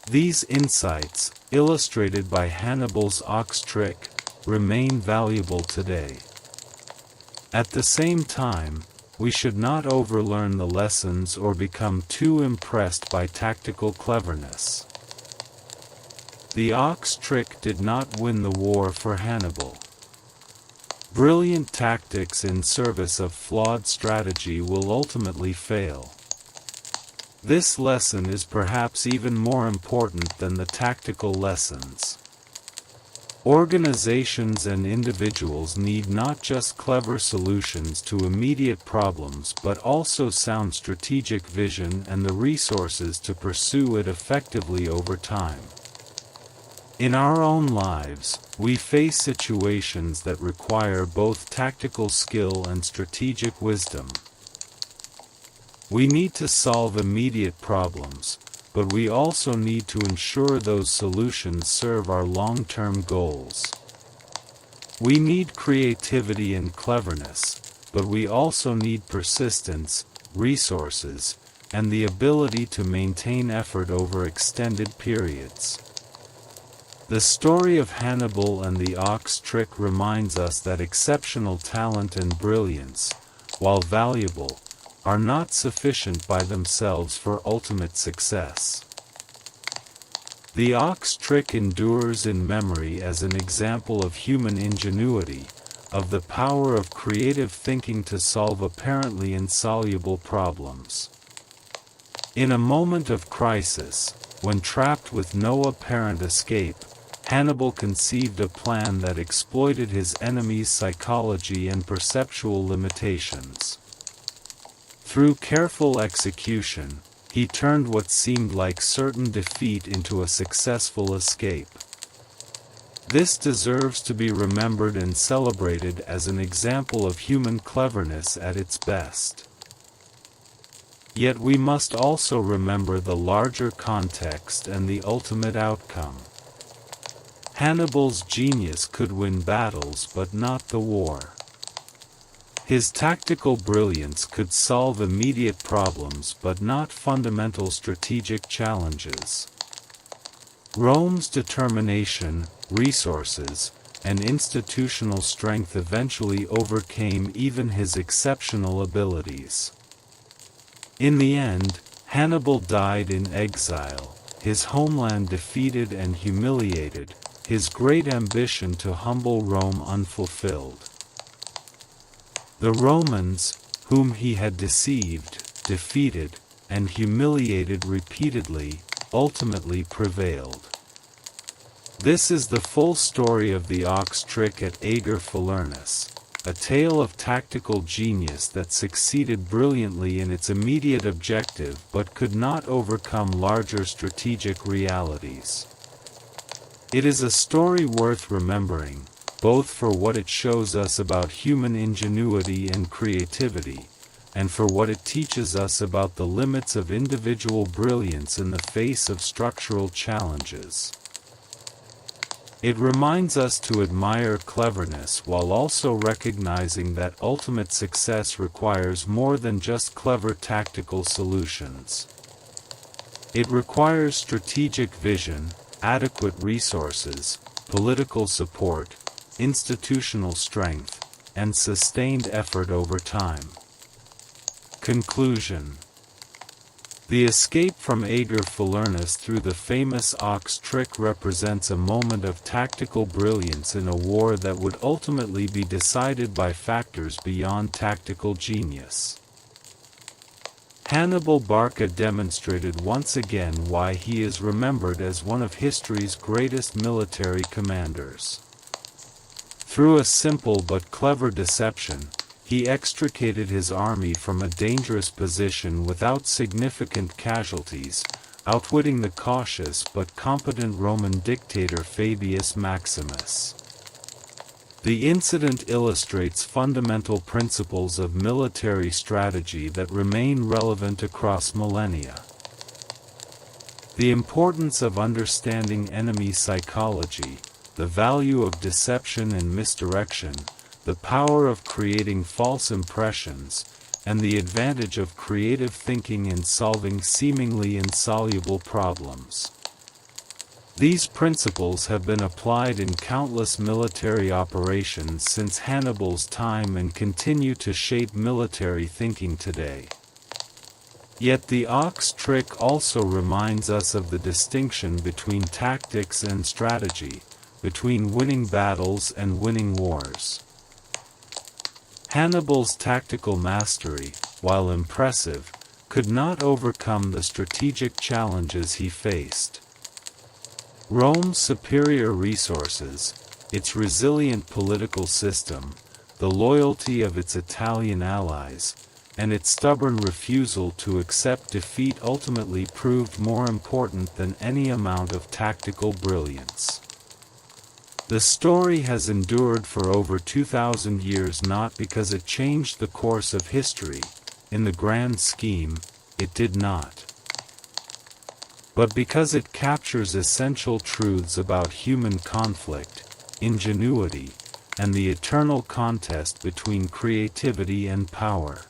These insights, illustrated by Hannibal's ox trick, remain valuable today. At the same time, we should not overlearn the lessons or become too impressed by tactical cleverness. The ox trick did not win the war for Hannibal. Brilliant tactics in service of flawed strategy will ultimately fail. This lesson is perhaps even more important than the tactical lessons. Organizations and individuals need not just clever solutions to immediate problems but also sound strategic vision and the resources to pursue it effectively over time. In our own lives, we face situations that require both tactical skill and strategic wisdom. We need to solve immediate problems, but we also need to ensure those solutions serve our long-term goals. We need creativity and cleverness, but we also need persistence, resources, and the ability to maintain effort over extended periods. The story of Hannibal and the ox trick reminds us that exceptional talent and brilliance, while valuable, are not sufficient by themselves for ultimate success. The ox trick endures in memory as an example of human ingenuity, of the power of creative thinking to solve apparently insoluble problems. In a moment of crisis, when trapped with no apparent escape, Hannibal conceived a plan that exploited his enemy's psychology and perceptual limitations. Through careful execution, he turned what seemed like certain defeat into a successful escape. This deserves to be remembered and celebrated as an example of human cleverness at its best. Yet we must also remember the larger context and the ultimate outcome. Hannibal's genius could win battles but not the war. His tactical brilliance could solve immediate problems but not fundamental strategic challenges. Rome's determination, resources, and institutional strength eventually overcame even his exceptional abilities. In the end, Hannibal died in exile, his homeland defeated and humiliated, his great ambition to humble Rome unfulfilled. The Romans, whom he had deceived, defeated, and humiliated repeatedly, ultimately prevailed. This is the full story of the ox trick at Ager Falernus, a tale of tactical genius that succeeded brilliantly in its immediate objective but could not overcome larger strategic realities. It is a story worth remembering, both for what it shows us about human ingenuity and creativity, and for what it teaches us about the limits of individual brilliance in the face of structural challenges. It reminds us to admire cleverness while also recognizing that ultimate success requires more than just clever tactical solutions. It requires strategic vision, adequate resources, political support, institutional strength, and sustained effort over time. Conclusion. The escape from Ager Falernus through the famous ox trick represents a moment of tactical brilliance in a war that would ultimately be decided by factors beyond tactical genius. Hannibal Barca demonstrated once again why he is remembered as one of history's greatest military commanders. Through a simple but clever deception, he extricated his army from a dangerous position without significant casualties, outwitting the cautious but competent Roman dictator Fabius Maximus. The incident illustrates fundamental principles of military strategy that remain relevant across millennia. The importance of understanding enemy psychology, the value of deception and misdirection, the power of creating false impressions, and the advantage of creative thinking in solving seemingly insoluble problems. These principles have been applied in countless military operations since Hannibal's time and continue to shape military thinking today. Yet the ox trick also reminds us of the distinction between tactics and strategy, between winning battles and winning wars. Hannibal's tactical mastery, while impressive, could not overcome the strategic challenges he faced. Rome's superior resources, its resilient political system, the loyalty of its Italian allies, and its stubborn refusal to accept defeat ultimately proved more important than any amount of tactical brilliance. The story has endured for over 2,000 years not because it changed the course of history, in the grand scheme, it did not, but because it captures essential truths about human conflict, ingenuity, and the eternal contest between creativity and power.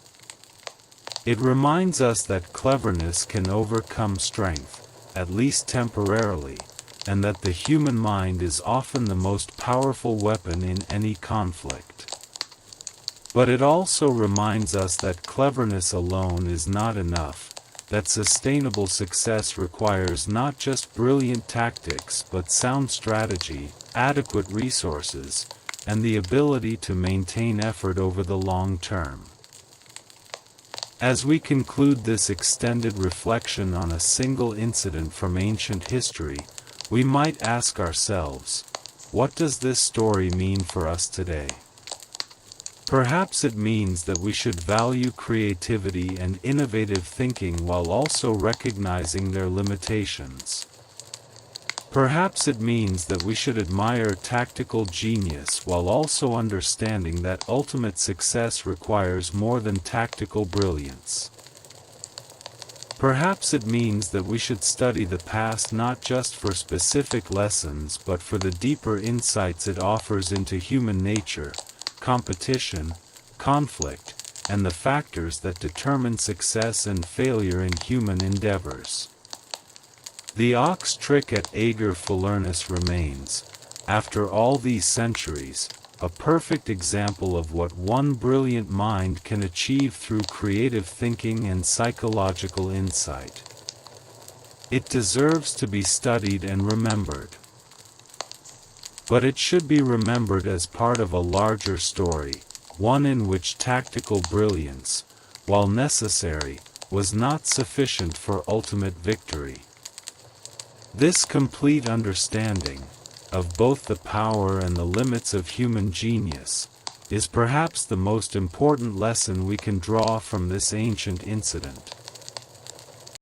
It reminds us that cleverness can overcome strength, at least temporarily, and that the human mind is often the most powerful weapon in any conflict. But it also reminds us that cleverness alone is not enough, that sustainable success requires not just brilliant tactics but sound strategy, adequate resources, and the ability to maintain effort over the long term. As we conclude this extended reflection on a single incident from ancient history, we might ask ourselves, what does this story mean for us today? Perhaps it means that we should value creativity and innovative thinking while also recognizing their limitations. Perhaps it means that we should admire tactical genius while also understanding that ultimate success requires more than tactical brilliance. Perhaps it means that we should study the past not just for specific lessons but for the deeper insights it offers into human nature, competition, conflict, and the factors that determine success and failure in human endeavors. The ox trick at Ager Falernus remains, after all these centuries, a perfect example of what one brilliant mind can achieve through creative thinking and psychological insight. It deserves to be studied and remembered. But it should be remembered as part of a larger story, one in which tactical brilliance, while necessary, was not sufficient for ultimate victory. This complete understanding, of both the power and the limits of human genius, is perhaps the most important lesson we can draw from this ancient incident.